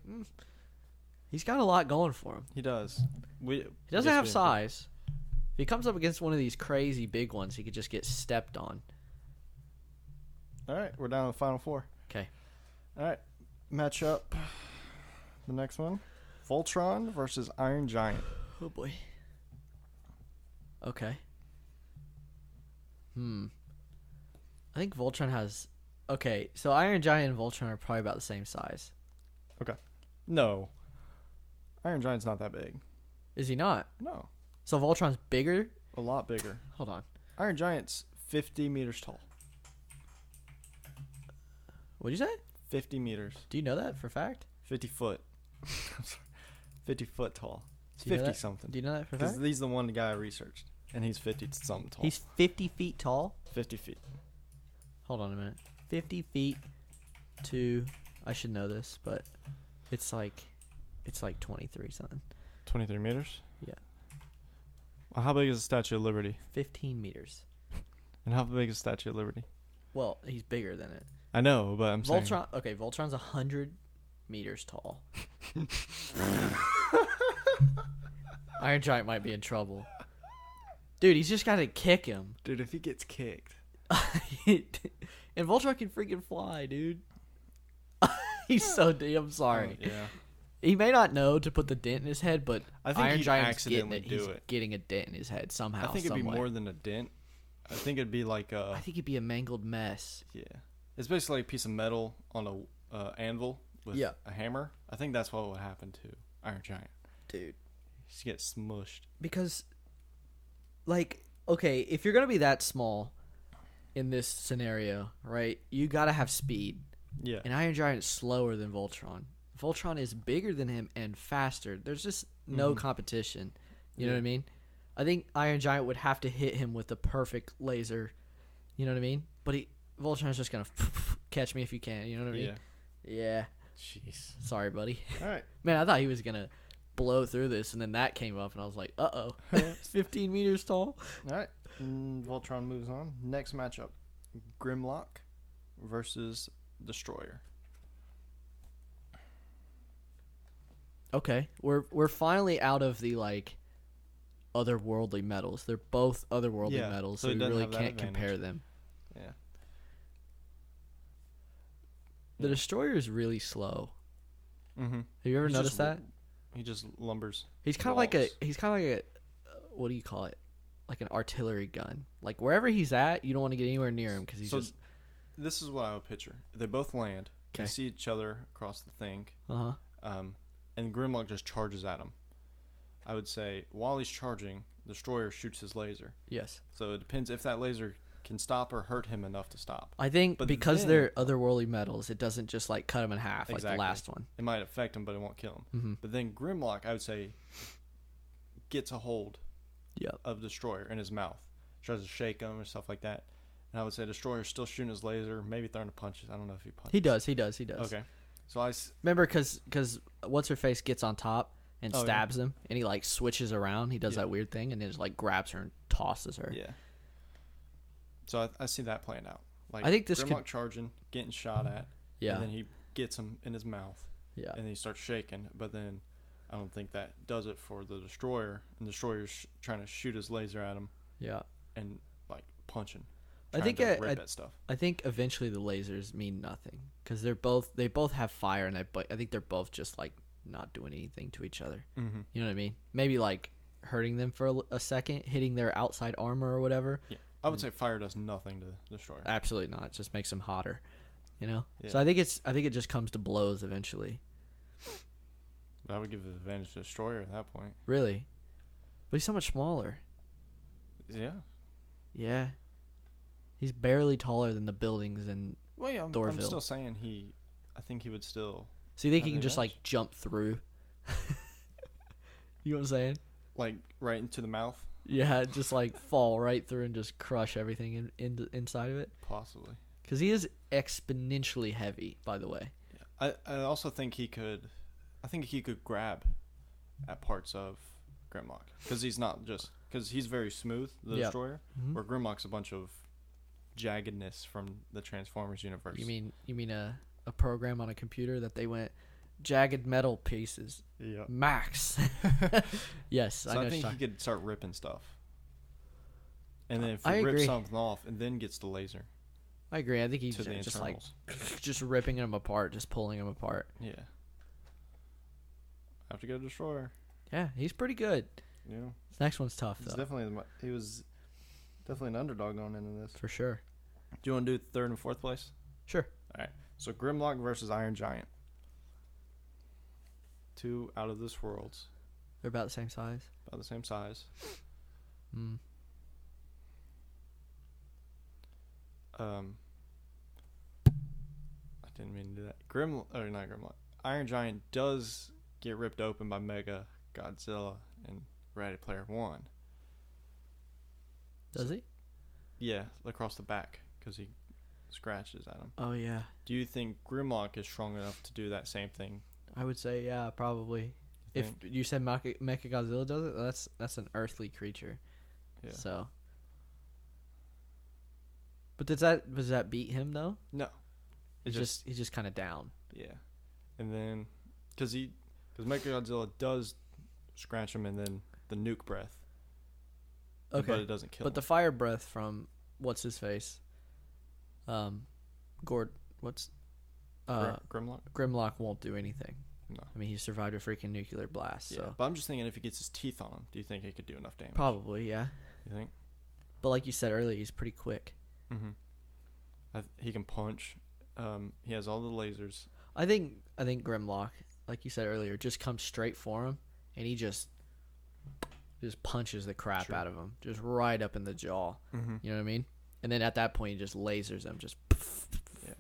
he's got a lot going for him. He does. He doesn't have size. If he comes up against one of these crazy big ones, he could just get stepped on. All right, we're down to the final four. Okay. All right, match up. The next one, Voltron versus Iron Giant. Oh boy. Okay. I think Voltron has... Okay, so Iron Giant and Voltron are probably about the same size. Okay. No. Iron Giant's not that big. Is he not? No. So Voltron's bigger? A lot bigger. Hold on. Iron Giant's 50 meters tall. What'd you say? 50 meters. Do you know that for a fact? 50 foot. I'm sorry. 50 foot tall. It's Do you know 50 that? something. Do you know that for a fact? Because he's the one guy I researched. And he's 50 something tall. He's 50 feet tall? 50 feet. Hold on a minute. 50 feet to... I should know this, but it's like 23 something. 23 meters? Yeah. Well, how big is the Statue of Liberty? 15 meters. And how big is the Statue of Liberty? Well, he's bigger than it. I know, but I'm saying... Okay, Voltron's 100 meters tall. Iron Giant might be in trouble. Dude, he's just got to kick him. Dude, if he gets kicked... And Voltron can freaking fly, dude. He's so I'm sorry. Yeah. He may not know to put the dent in his head, but I think Iron he'd Giant's accidentally getting it. do He's it. getting a dent in his head somehow. I think it'd be more than a dent. I think it'd be like a... I think it'd be a mangled mess. Yeah. It's basically a piece of metal on a anvil with a hammer. I think that's what would happen to Iron Giant. Dude. Just get smushed. Because, like, okay, if you're going to be that small in this scenario, right, you got to have speed. Yeah. And Iron Giant is slower than Voltron. Voltron is bigger than him and faster. There's just no competition. You know what I mean? I think Iron Giant would have to hit him with the perfect laser. You know what I mean? But Voltron's just going to catch me if you can. You know what I mean? Yeah. Jeez. Sorry, buddy. All right. Man, I thought he was going to blow through this, and then that came up, and I was like, uh-oh. 15 meters tall. All right. Voltron moves on. Next matchup, Grimlock versus Destroyer. Okay. We're finally out of the, like, otherworldly metals. They're both otherworldly metals, so we really can't compare them. Yeah. The Destroyer is really slow. Mm-hmm. Have you ever noticed that? He just lumbers. He's kind of like a what do you call it? Like an artillery gun. Like wherever he's at, you don't want to get anywhere near him because he's just. This is what I would picture. They both land. They see each other across the thing. And Grimlock just charges at him. I would say while he's charging, Destroyer shoots his laser. Yes. So it depends if that laser can stop or hurt him enough to stop. I think because they're otherworldly metals, it doesn't just like cut him in half like the last one. It might affect him, but it won't kill him. Mm-hmm. But then Grimlock, I would say, gets a hold of Destroyer in his mouth. Tries to shake him or stuff like that. And I would say Destroyer's still shooting his laser, maybe throwing punches. I don't know if he punches. He does. Okay. So remember because what's-her-face gets on top and stabs him, and he like switches around. He does that weird thing, and then just like grabs her and tosses her. Yeah. So I see that playing out. Like I think this Grimlock charging, getting shot at. Yeah. And then he gets him in his mouth. Yeah. And then he starts shaking, but then I don't think that does it for the Destroyer. And the Destroyer's trying to shoot his laser at him. Yeah. And like punching. I think I think eventually the lasers mean nothing because they both have fire, and I think they're both just like not doing anything to each other. Mm-hmm. You know what I mean? Maybe like hurting them for a second, hitting their outside armor or whatever. Yeah, I would say fire does nothing to destroy. Absolutely not. It just makes them hotter. You know. Yeah. So I think it just comes to blows eventually. I would give the advantage to destroyer at that point. Really, but he's so much smaller. Yeah. Yeah. He's barely taller than the buildings in Thorville. I'm still saying I think he would still. So you think he can just like jump through? You know what I'm saying? Like right into the mouth? Yeah, just like fall right through and just crush everything inside of it. Possibly. Because he is exponentially heavy, by the way. Yeah. I also think he could. I think he could grab at parts of Grimlock because he's very smooth, the destroyer, where Grimlock's a bunch of jaggedness from the Transformers universe. You mean a program on a computer that they went jagged metal pieces? Yeah. Max. Yes, so I think he could start ripping stuff, and then if he rips something off, and then gets the laser. I agree. I think he's just like just ripping them apart, just pulling them apart. Yeah. I have to go destroyer. Yeah, he's pretty good. Yeah. This next one's tough though. He was definitely an underdog going into this. For sure. Do you want to do third and fourth place? Sure. All right. So Grimlock versus Iron Giant. 2 out of this worlds. They're about the same size. About the same size. I didn't mean to do that. Not Grimlock. Iron Giant does get ripped open by Mega Godzilla in Ready Player One. Does he? Yeah, across the back because he scratches at him. Oh yeah. Do you think Grimlock is strong enough to do that same thing? I would say yeah, probably. If you said Mechagodzilla does it, that's an earthly creature. Yeah. So. But does that beat him though? No. He's just kind of down. Yeah. And then because Mechagodzilla does scratch him, and then the nuke breath. Okay. But it doesn't kill him. But the fire breath from what's his face? Grimlock won't do anything. No. I mean, he survived a freaking nuclear blast. Yeah. So. But I'm just thinking if he gets his teeth on him, do you think he could do enough damage? Probably, yeah. You think? But like you said earlier, he's pretty quick. Mm-hmm. He can punch. He has all the lasers. I think Grimlock, like you said earlier, just comes straight for him, and he just punches the crap out of him, just right up in the jaw. Mm-hmm. You know what I mean? And then at that point, he just lasers him, just. Yeah,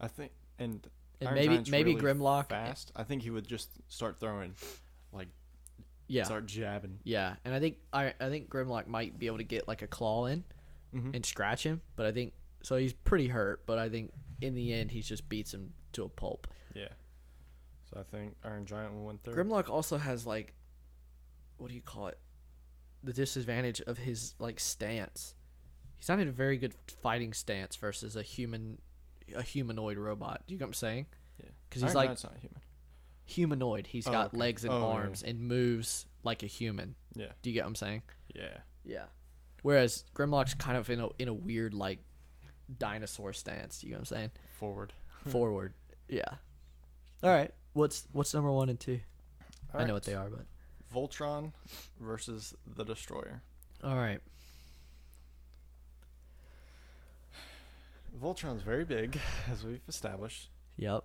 I think, and maybe really Grimlock fast. I think he would just start throwing, like, start jabbing. Yeah, and I think Grimlock might be able to get like a claw in and scratch him, but I think so. He's pretty hurt, but I think in the end he just beats him to a pulp. Yeah. So I think Iron Giant will win third. Grimlock also has like, what do you call it? The disadvantage of his like stance. He's not in a very good fighting stance versus a humanoid robot. Do you know what I'm saying? Yeah. Because he's Iron Giant's not human. Humanoid. He's got legs and arms and moves like a human. Yeah. Do you get what I'm saying? Yeah. Yeah. Whereas Grimlock's kind of in a weird like dinosaur stance. You know what I'm saying? Forward. Yeah. All right. What's number 1 and 2? I know what they are, but Voltron versus the Destroyer. All right. Voltron's very big, as we've established. Yep.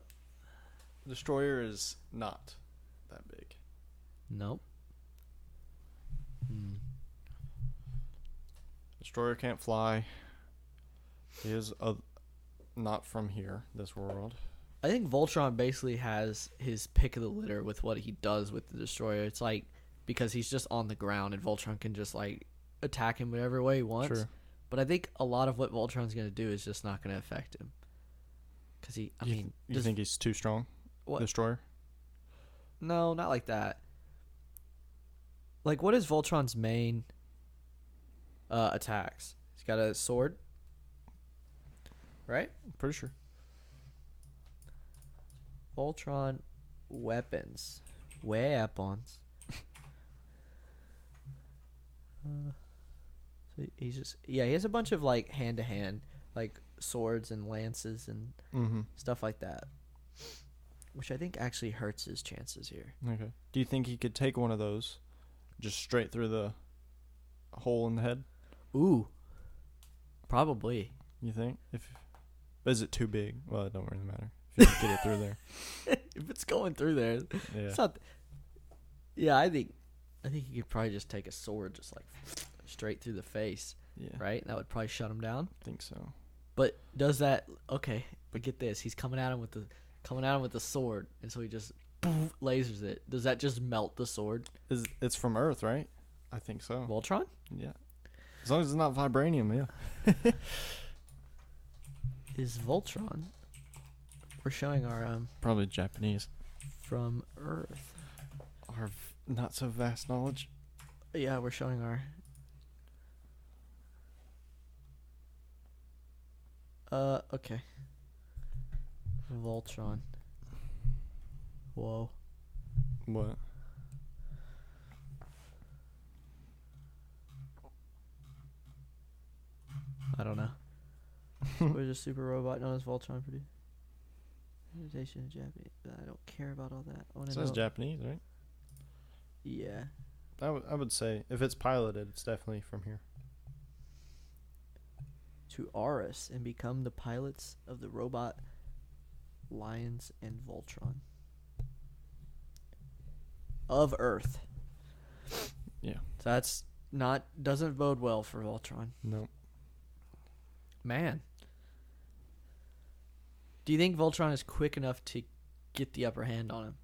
Destroyer is not that big. Nope. Destroyer can't fly. He is not from here, this world. I think Voltron basically has his pick of the litter with what he does with the Destroyer. It's like because he's just on the ground and Voltron can just like attack him whatever way he wants. True. But I think a lot of what Voltron's going to do is just not going to affect him. Because you think he's too strong? What? Destroyer? No, not like that. Like, what is Voltron's main attacks? He's got a sword, right? I'm pretty sure. Voltron weapons. So he has a bunch of like hand to hand, like swords and lances and stuff like that, which I think actually hurts his chances here. Okay. Do you think he could take one of those, just straight through the hole in the head? Ooh, probably. You think? Is it too big? Well, it don't really matter if you can get it through there. If it's going through there, Yeah. it's not. Yeah, I think he could probably just take a sword, just like straight through the face. Yeah. Right? That would probably shut him down. I think so. But does that? Okay, but get this: he's coming at him with the sword, and so he just lasers it. Does that just melt the sword? It's from Earth, right? I think so. Voltron? Yeah. As long as it's not vibranium, yeah. Is Voltron? We're showing our Probably Japanese. from Earth. Our not so vast knowledge. Yeah, we're showing our. Okay. Voltron. Whoa. What? I don't know. Where's a super robot known as Voltron produced? Imitation of Japanese. I don't care about all that. I want It to says know. Japanese, right? Yeah. I would say if it's piloted, it's definitely from here. To Aris and become the pilots of the robot Lions and Voltron of Earth. Yeah. So that's doesn't bode well for Voltron. No. Man. Do you think Voltron is quick enough to get the upper hand on him?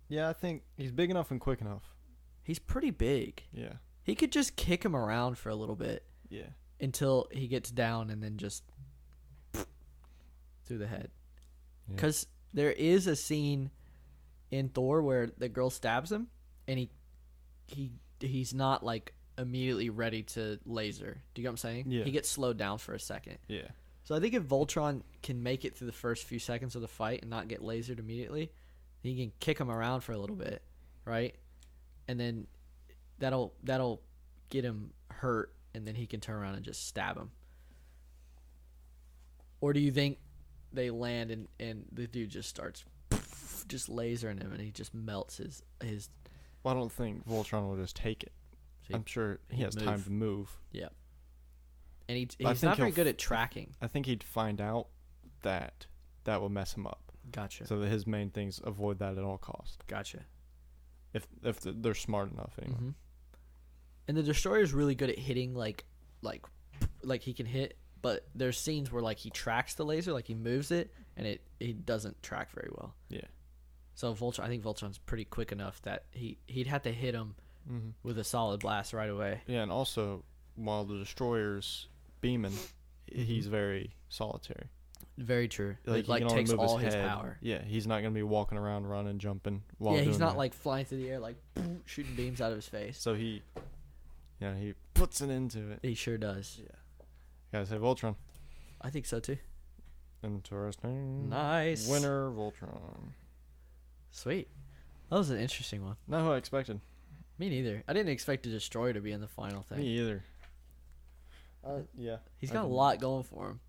Yeah, I think he's big enough and quick enough. He's pretty big. Yeah. He could just kick him around for a little bit. Yeah. Until he gets down and then just through the head. Because there is a scene in Thor where the girl stabs him and he's not like immediately ready to laser. Do you get what I'm saying? Yeah. He gets slowed down for a second. Yeah. So I think if Voltron can make it through the first few seconds of the fight and not get lasered immediately, he can kick him around for a little bit, right? And then that'll get him hurt, and then he can turn around and just stab him. Or do you think they land and the dude just starts just lasering him and he just melts his Well, I don't think Voltron will just take it. See, I'm sure he has time to move. Yeah. And he's not very good at tracking. I think he'd find out that will mess him up. Gotcha. So that his main thing's avoid that at all costs. Gotcha. If they're smart enough, anyway. Mm-hmm. And the Destroyer's really good at hitting like he can hit, but there's scenes where like he tracks the laser, like he moves it, and it doesn't track very well. Yeah. So I think Voltron's pretty quick enough that he'd have to hit him with a solid blast right away. Yeah, and also while the Destroyer's beaming, he's very solitary. Very true. Like, it takes all his head. power. Yeah, he's not gonna be walking around, running, jumping while Yeah, he's doing not that. like flying through the air, like shooting beams out of his face. So he puts it into it. He sure does. Yeah. Gotta say Voltron. I think so too. Interesting. Nice. Winner Voltron. Sweet. That was an interesting one. Not who I expected. Me neither. I didn't expect the Destroyer to be in the final thing. Me either. Yeah. He's got a lot going for him.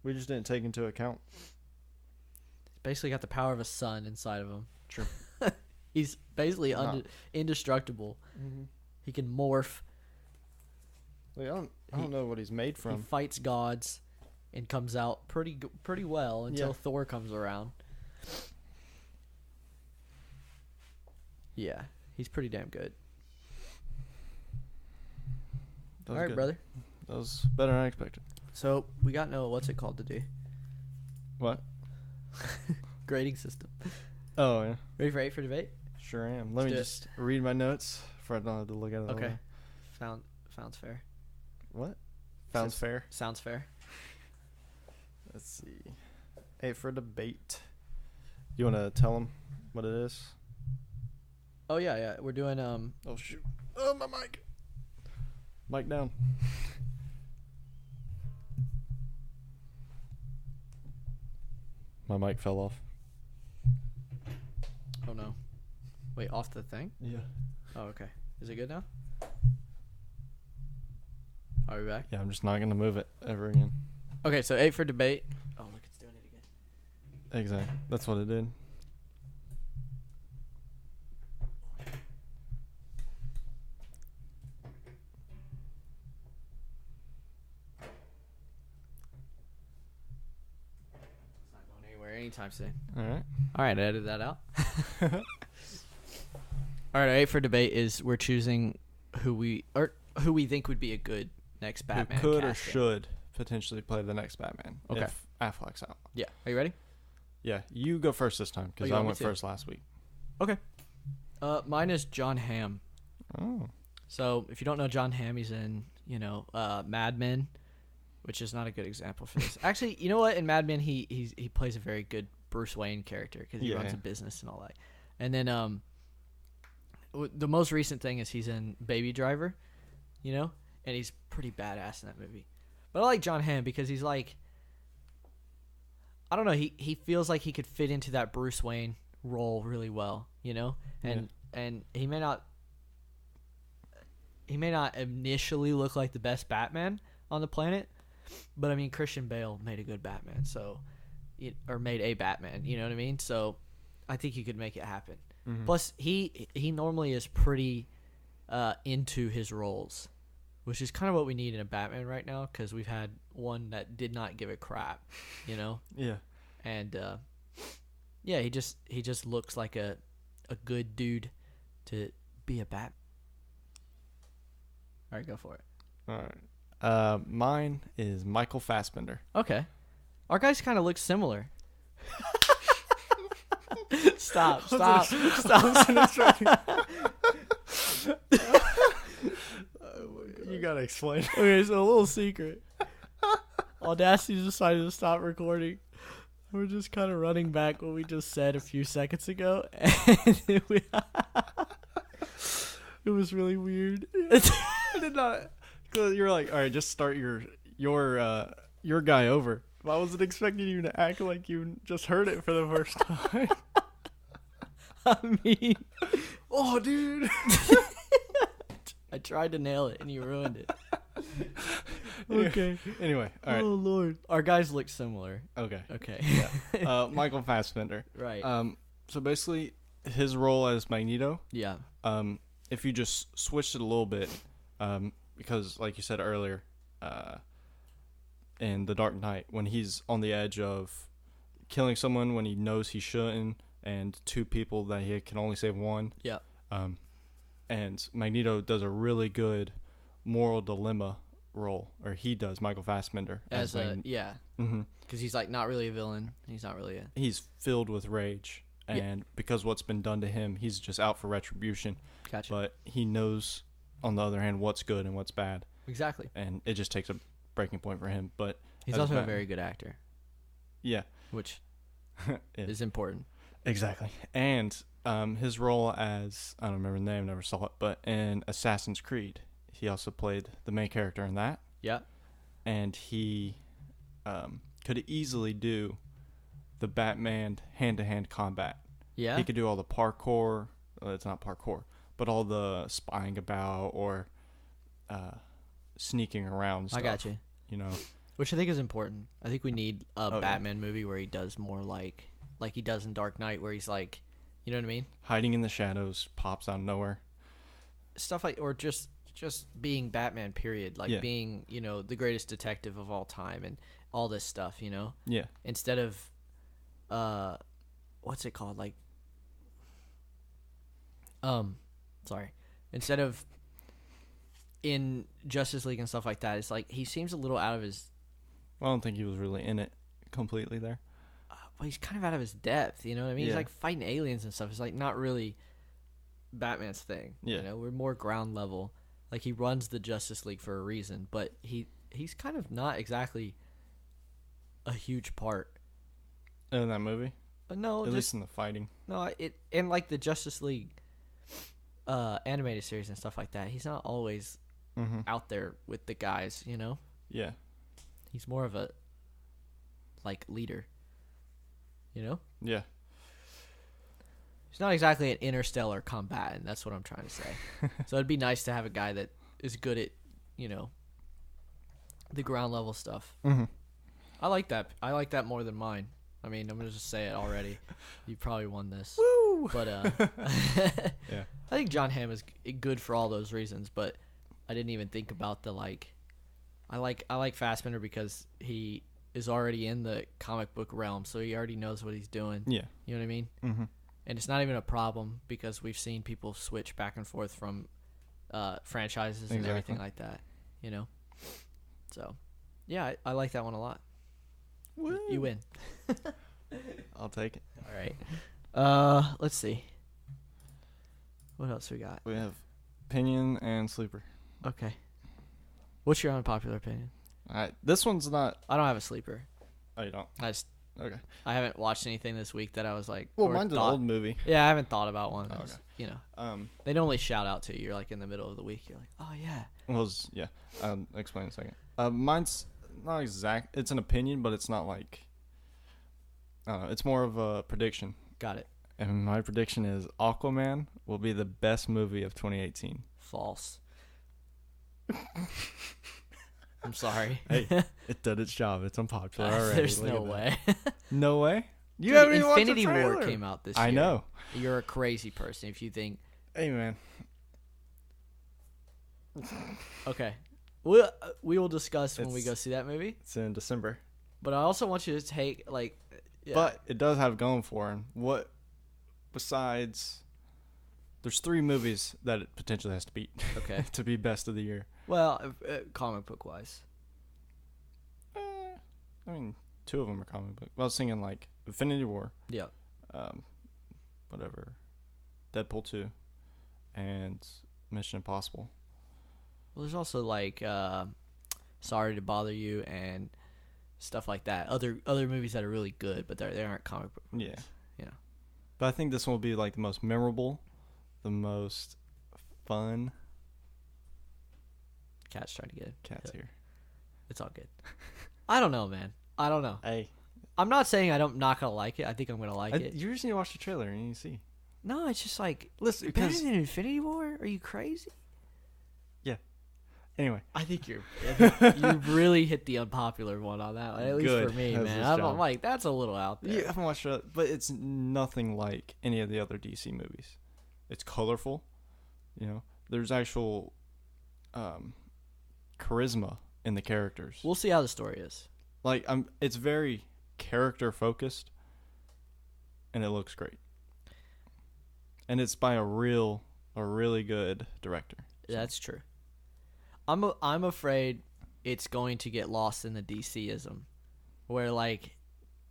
We just didn't take into account. He's basically got the power of a sun inside of him. True. He's basically indestructible. Mm-hmm. He can morph. Like, I don't know what he's made from. He fights gods and comes out pretty well until Thor comes around. Yeah, he's pretty damn good. All right, brother. That was better than I expected. So we got what's it called to do? What? Grading system. Oh, yeah. Ready for 8 for debate? Sure am. Let me just read my notes before I don't have to look at it. Okay. Sounds fair. What? Sounds fair. Sounds fair. Let's see. 8 for debate. You want to tell them what it is? Oh yeah. We're doing Oh shoot! Oh, my mic. Mic down. My mic fell off. Oh no. Wait, off the thing? Yeah. Oh, okay. Is it good now? Are we back? Yeah, I'm just not gonna move it ever again. Okay, so 8 for debate. Oh, look, it's doing it again. Exactly. That's what it did. It's not going anywhere anytime soon. All right. All right, I edited that out. All right, 8 for debate is we're choosing who we think would be a good next Batman. Who could casting. or should potentially play the next Batman Okay. if Affleck's out. Yeah. Are you ready? Yeah, you go first this time because you I want me went to? first last week. Okay. Mine is John Hamm. Oh. So if you don't know John Hamm, he's in Mad Men, which is not a good example for this. Actually, you know what? In Mad Men, he plays a very good Bruce Wayne character because he runs a business and all that. And then the most recent thing is he's in Baby Driver, and he's pretty badass in that movie. But I like John Hamm because he's like, I don't know, he feels like he could fit into that Bruce Wayne role really well, and he may not initially look like the best Batman on the planet, but I mean Christian Bale made a good Batman, made a Batman, you know what I mean? So I think he could make it happen. Mm-hmm. Plus he normally is pretty into his roles, which is kind of what we need in a Batman right now because we've had one that did not give a crap, Yeah. And he just looks like a good dude to be a Bat. All right, go for it. All right. Mine is Michael Fassbender. Okay. Our guys kind of look similar. Stop. You gotta explain. Okay, so a little secret. Audacity decided to stop recording. We're just kind of running back what we just said a few seconds ago, and it was really weird. I did not. Cause you're like, all right, just start your guy over. I wasn't expecting you to act like you just heard it for the first time. I mean, oh, dude. I tried to nail it and you ruined it. Okay. Anyway, all right. Oh Lord, our guys look similar. Okay. Yeah. Michael Fassbender. Right. So basically, his role as Magneto. Yeah. If you just switched it a little bit, because like you said earlier, in The Dark Knight, when he's on the edge of killing someone when he knows he shouldn't, and two people that he can only save one. Yeah. And Magneto does a really good moral dilemma role, or he does, Michael Fassbender. Yeah. Mm-hmm. Because he's like not really a villain. He's not really He's filled with rage, and because what's been done to him, he's just out for retribution. Gotcha. But he knows, on the other hand, what's good and what's bad. Exactly. And it just takes a breaking point for him. But he's also a very good actor. Yeah. Which is important. Exactly. And his role as, I don't remember the name, never saw it, but in Assassin's Creed, he also played the main character in that. Yeah. And he could easily do the Batman hand-to-hand combat. Yeah. He could do all the parkour. It's not parkour, but all the spying about or sneaking around stuff. I got you. Which I think is important. I think we need a Batman movie where he does more like he does in Dark Knight, where he's like, you know what I mean? Hiding in the shadows, pops out of nowhere. Stuff like, or just being Batman, period. Like being, the greatest detective of all time and all this stuff, Yeah. Instead of, what's it called? Like, sorry. Instead of in Justice League and stuff like that, it's like he seems a little out of his... Well, I don't think he was really in it completely there. Well, he's kind of out of his depth, you know what I mean? Yeah. He's like fighting aliens and stuff. It's like not really Batman's thing. Yeah. We're more ground level. Like he runs the Justice League for a reason, but he's kind of not exactly a huge part In that movie? No, At least in the fighting. No, in like the Justice League animated series and stuff like that, he's not always out there with the guys, Yeah. He's more of a leader. Yeah. He's not exactly an interstellar combatant. That's what I'm trying to say. So it'd be nice to have a guy that is good at, The ground level stuff. Mm-hmm. I like that. I like that more than mine. I mean, I'm gonna just say it already. You probably won this. Woo! But Yeah. I think John Hamm is good for all those reasons. But I didn't even think about the like. I like Fassbender because he is already in the comic book realm, so he already knows what he's doing. Yeah. You know what I mean? Mm-hmm. And it's not even a problem because we've seen people switch back and forth from franchises and everything like that. You know. So, yeah, I like that one a lot. Woo. You win. I'll take it. All right. Let's see. What else we got? We have opinion and sleeper. Okay. What's your unpopular opinion? All right. This one's not. I don't have a sleeper. Oh, you don't? Okay. I haven't watched anything this week that I was like. Well, mine's an old movie. Yeah, I haven't thought about one. Oh, okay. You know. They normally shout out to you. You're like in the middle of the week. You're like, oh yeah. Well, yeah. I'll explain in a second. Mine's not exact. It's an opinion, but it's not like. I don't know. It's more of a prediction. Got it. And my prediction is Aquaman will be the best movie of 2018. False. I'm sorry. Hey, it did its job. It's unpopular already. There's no way. No way? You Dude, haven't even watched Infinity the trailer. War came out this year. I know. You're a crazy person if you think. Hey, man. Okay. We will discuss when we go see that movie. It's in December. But I also want you to take, like... Yeah. But it does have going for him. What, besides... There's 3 movies that it potentially has to beat. Okay. To be best of the year. Well, comic book-wise. I mean, 2 of them are comic book. Well, I was thinking, like, Infinity War. Yeah. Whatever. Deadpool 2. And Mission Impossible. Well, there's also, like, Sorry to Bother You and stuff like that. Other movies that are really good, but they aren't comic book movies. Yeah. Yeah. But I think this one will be, like, the most memorable, the most fun. Cat's trying to get it. Cat's here. It's all good. I don't know, man. I don't know. Hey. I'm not saying I'm not going to like it. I think I'm going to like it. You just need to watch the trailer and you see. No, it's just like, listen, better than Infinity War? Are you crazy? Yeah. Anyway. I think you really hit the unpopular one on that one, at least for me, man. I'm like, that's a little out there. You haven't watched it, but it's nothing like any of the other DC movies. It's colorful. You know, there's actual charisma in the characters. We'll see how the story is. Like, it's very character focused, and it looks great. And it's by a really good director. So. That's true. I'm afraid it's going to get lost in the DCism, where like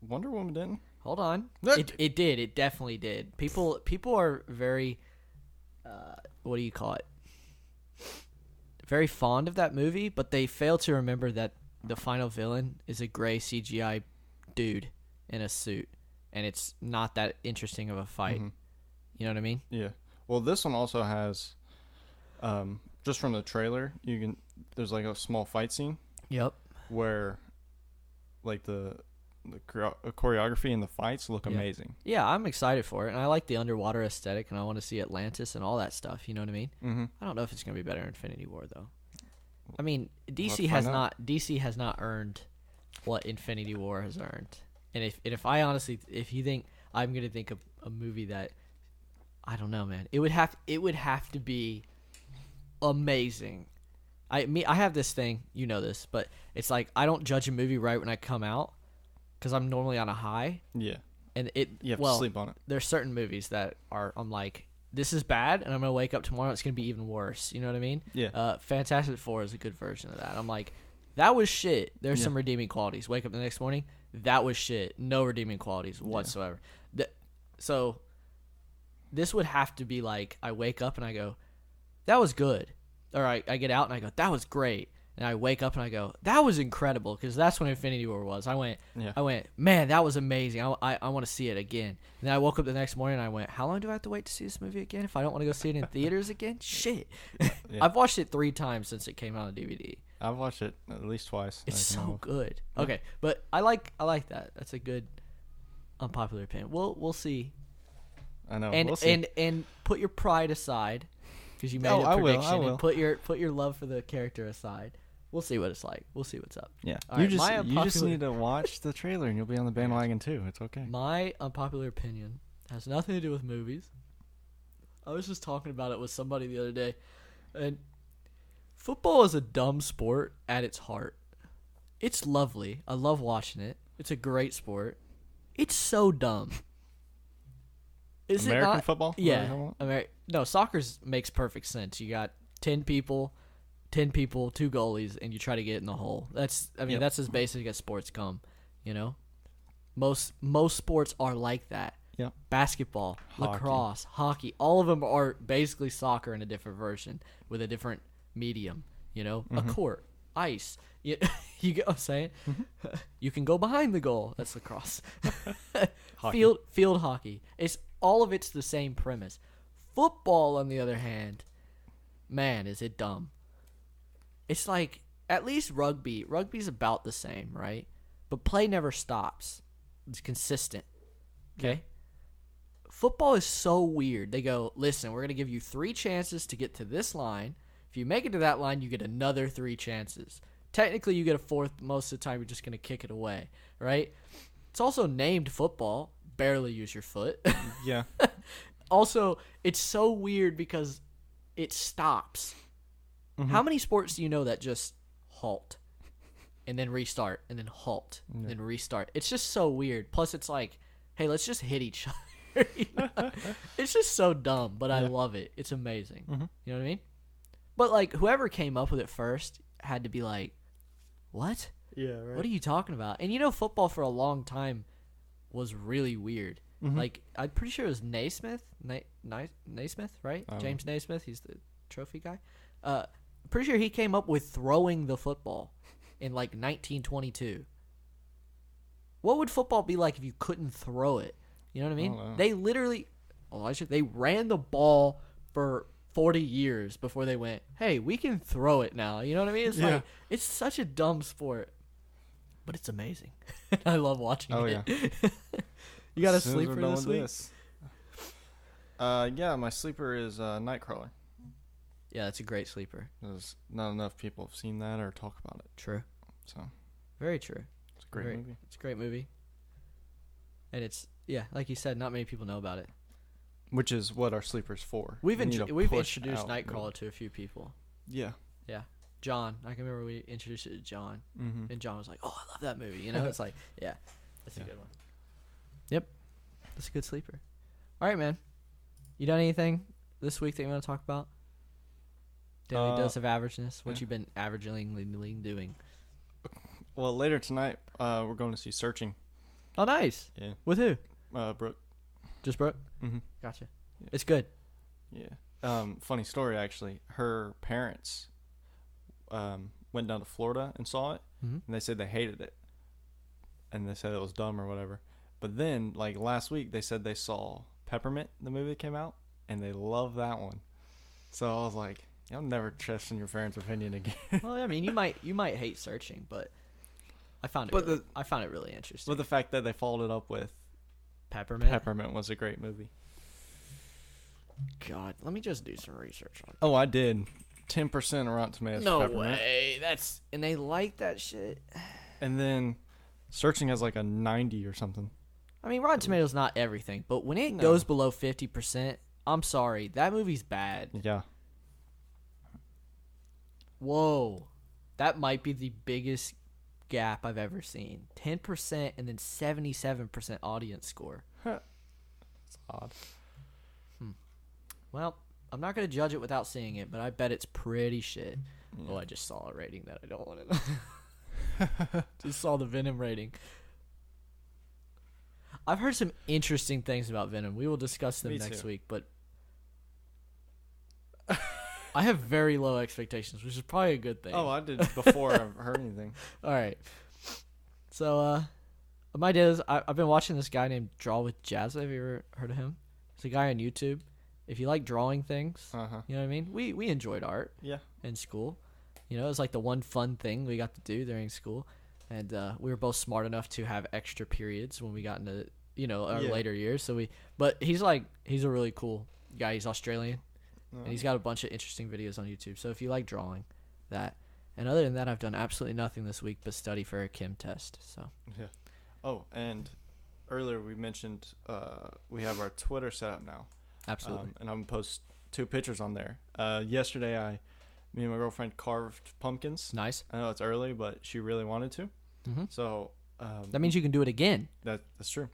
Wonder Woman didn't. Hold on, it did. It definitely did. People are very, what do you call it? Very fond of that movie, but they fail to remember that the final villain is a gray CGI dude in a suit, and it's not that interesting of a fight. Mm-hmm. You know what I mean? Yeah. Well, this one also has, just from the trailer, there's like a small fight scene. Yep. Where, like the choreography and the fights look amazing. Yeah, I'm excited for it, and I like the underwater aesthetic, and I want to see Atlantis and all that stuff. You know what I mean? Mm-hmm. I don't know if it's gonna be better in Infinity War though. I mean, DC has not earned what Infinity War has earned, and if you think I'm gonna think of a movie that, I don't know, man, it would have to be amazing. I have this thing, you know this, but it's like I don't judge a movie right when I come out because I'm normally on a high. Yeah. And you have to sleep on it. There's certain movies that I'm like, this is bad, and I'm gonna wake up tomorrow, it's gonna be even worse. You know what I mean? Yeah. Fantastic Four is a good version of that. I'm like, that was shit. There's some redeeming qualities. Wake up the next morning, that was shit. No redeeming qualities whatsoever. So this would have to be like, I wake up and I go, that was good. Or I get out and I go, that was great. And I wake up and I go, that was incredible, because that's when Infinity War was. I went, man, that was amazing. I want to see it again. And then I woke up the next morning and I went, how long do I have to wait to see this movie again if I don't want to go see it in theaters again? Shit. I've watched it 3 times since it came out on DVD. I've watched it at least twice. It's so good. Yeah. Okay, but I like that. That's a good unpopular opinion. We'll see. I know. And we'll see. and put your pride aside, because you made a prediction. I will. And put your love for the character aside. We'll see what it's like. We'll see what's up. Yeah. All you right, just need to watch the trailer and you'll be on the bandwagon too. It's okay. My unpopular opinion has nothing to do with movies. I was just talking about it with somebody the other day, and football is a dumb sport at its heart. It's lovely. I love watching it. It's a great sport. It's so dumb. Is American it not? football? Yeah. No, soccer makes perfect sense. You got 10 people, 2 goalies, and you try to get in the hole. That's as basic as sports come, you know? Most sports are like that. Yep. Basketball, lacrosse, hockey, all of them are basically soccer in a different version with a different medium, you know? A court, ice. You get what I'm saying? Mm-hmm. You can go behind the goal. That's lacrosse. Field hockey. It's the same premise. Football, on the other hand, man, is it dumb. It's like, at least rugby. Rugby's about the same, right? But play never stops. It's consistent. Okay? Yeah. Football is so weird. They go, listen, we're going to give you 3 chances to get to this line. If you make it to that line, you get another 3 chances. Technically, you get a 4th. Most of the time, you're just going to kick it away, right? It's also named football. Barely use your foot. Yeah. Also, it's so weird because it stops. Mm-hmm. How many sports do you know that just halt and then restart and then halt and then restart? It's just so weird. Plus, it's like, hey, let's just hit each other. It's just so dumb, but I love it. It's amazing. Mm-hmm. You know what I mean? But, like, whoever came up with it first had to be like, what? Yeah, right. What are you talking about? And, you know, football for a long time was really weird. Mm-hmm. Like, I'm pretty sure it was Naismith, Naismith, right? James Naismith, he's the trophy guy. Pretty sure he came up with throwing the football in, like, 1922. What would football be like if you couldn't throw it? You know what I mean? They literally, they ran the ball for 40 years before they went, hey, we can throw it now. You know what I mean? It's like, it's such a dumb sport, but it's amazing. I love watching it. Yeah. You got a sleeper this week? Yeah, my sleeper is Nightcrawler. Yeah, that's a great sleeper. There's not enough people have seen that or talk about it. True. So, very true. It's a great movie. It's a great movie. And it's, like you said, not many people know about it. Which is what our sleeper's for. We've introduced Nightcrawler to a few people. Yeah. Yeah. John. I can remember we introduced it to John. Mm-hmm. And John was like, oh, I love that movie. You know, it's like, that's a good one. Yep. That's a good sleeper. All right, man. You done anything this week that you want to talk about? Daily dose of averageness. What you been averagingly doing? Well, later tonight, we're going to see Searching. Oh, nice. Yeah. With who? Brooke. Just Brooke? Mm-hmm. Gotcha. Yeah. It's good. Yeah. Funny story, actually. Her parents went down to Florida and saw it, and they said they hated it. And they said it was dumb or whatever. But then, like, last week, they said they saw Peppermint, the movie that came out, and they love that one. So I was like, I'm never trusting your parents' opinion again. Well, I mean, you might hate Searching, but I found it really interesting. But the fact that they followed it up with Peppermint was a great movie. God, let me just do some research on it. Oh, I did. 10% Rotten Tomatoes. No Peppermint. way. And they like that shit. And then Searching has like a 90 or something. I mean, Rotten Tomatoes not everything, but when it goes below 50%, I'm sorry, that movie's bad. Yeah. Whoa. That might be the biggest gap I've ever seen. 10% and then 77% audience score. That's odd. Well, I'm not going to judge it without seeing it, but I bet it's pretty shit. Yeah. Oh, I just saw a rating that I don't want to know. Just saw the Venom rating. I've heard some interesting things about Venom. We will discuss them next week, but I have very low expectations, which is probably a good thing. Oh, I did before I heard anything. All right. So, my deal is I've been watching this guy named Draw with Jazz. Have you ever heard of him? He's a guy on YouTube. If you like drawing things, you know what I mean? We enjoyed art in school. You know, it was like the one fun thing we got to do during school. And we were both smart enough to have extra periods when we got into, our later years. But he's a really cool guy. He's Australian. And he's got a bunch of interesting videos on YouTube. So if you like drawing that, And other than that, I've done absolutely nothing this week but study for a chem test. So yeah. Oh, and earlier we mentioned we have our Twitter set up now. Absolutely. And I'm gonna post 2 pictures on there. Yesterday, me and my girlfriend carved pumpkins. Nice. I know it's early, but she really wanted to. Mm-hmm. So that means you can do it again. That's true.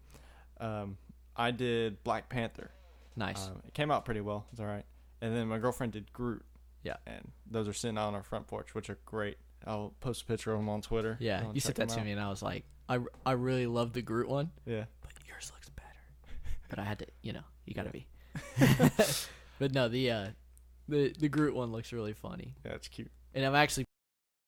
I did Black Panther. Nice. It came out pretty well. It's all right. And then my girlfriend did Groot. Yeah. And those are sitting out on our front porch, which are great. I'll post a picture of them on Twitter. Yeah, you sent that to me, and I was like, I really love the Groot one. Yeah. But yours looks better. But I had to, you got to be. But no, the Groot one looks really funny. Yeah, it's cute. And I'm actually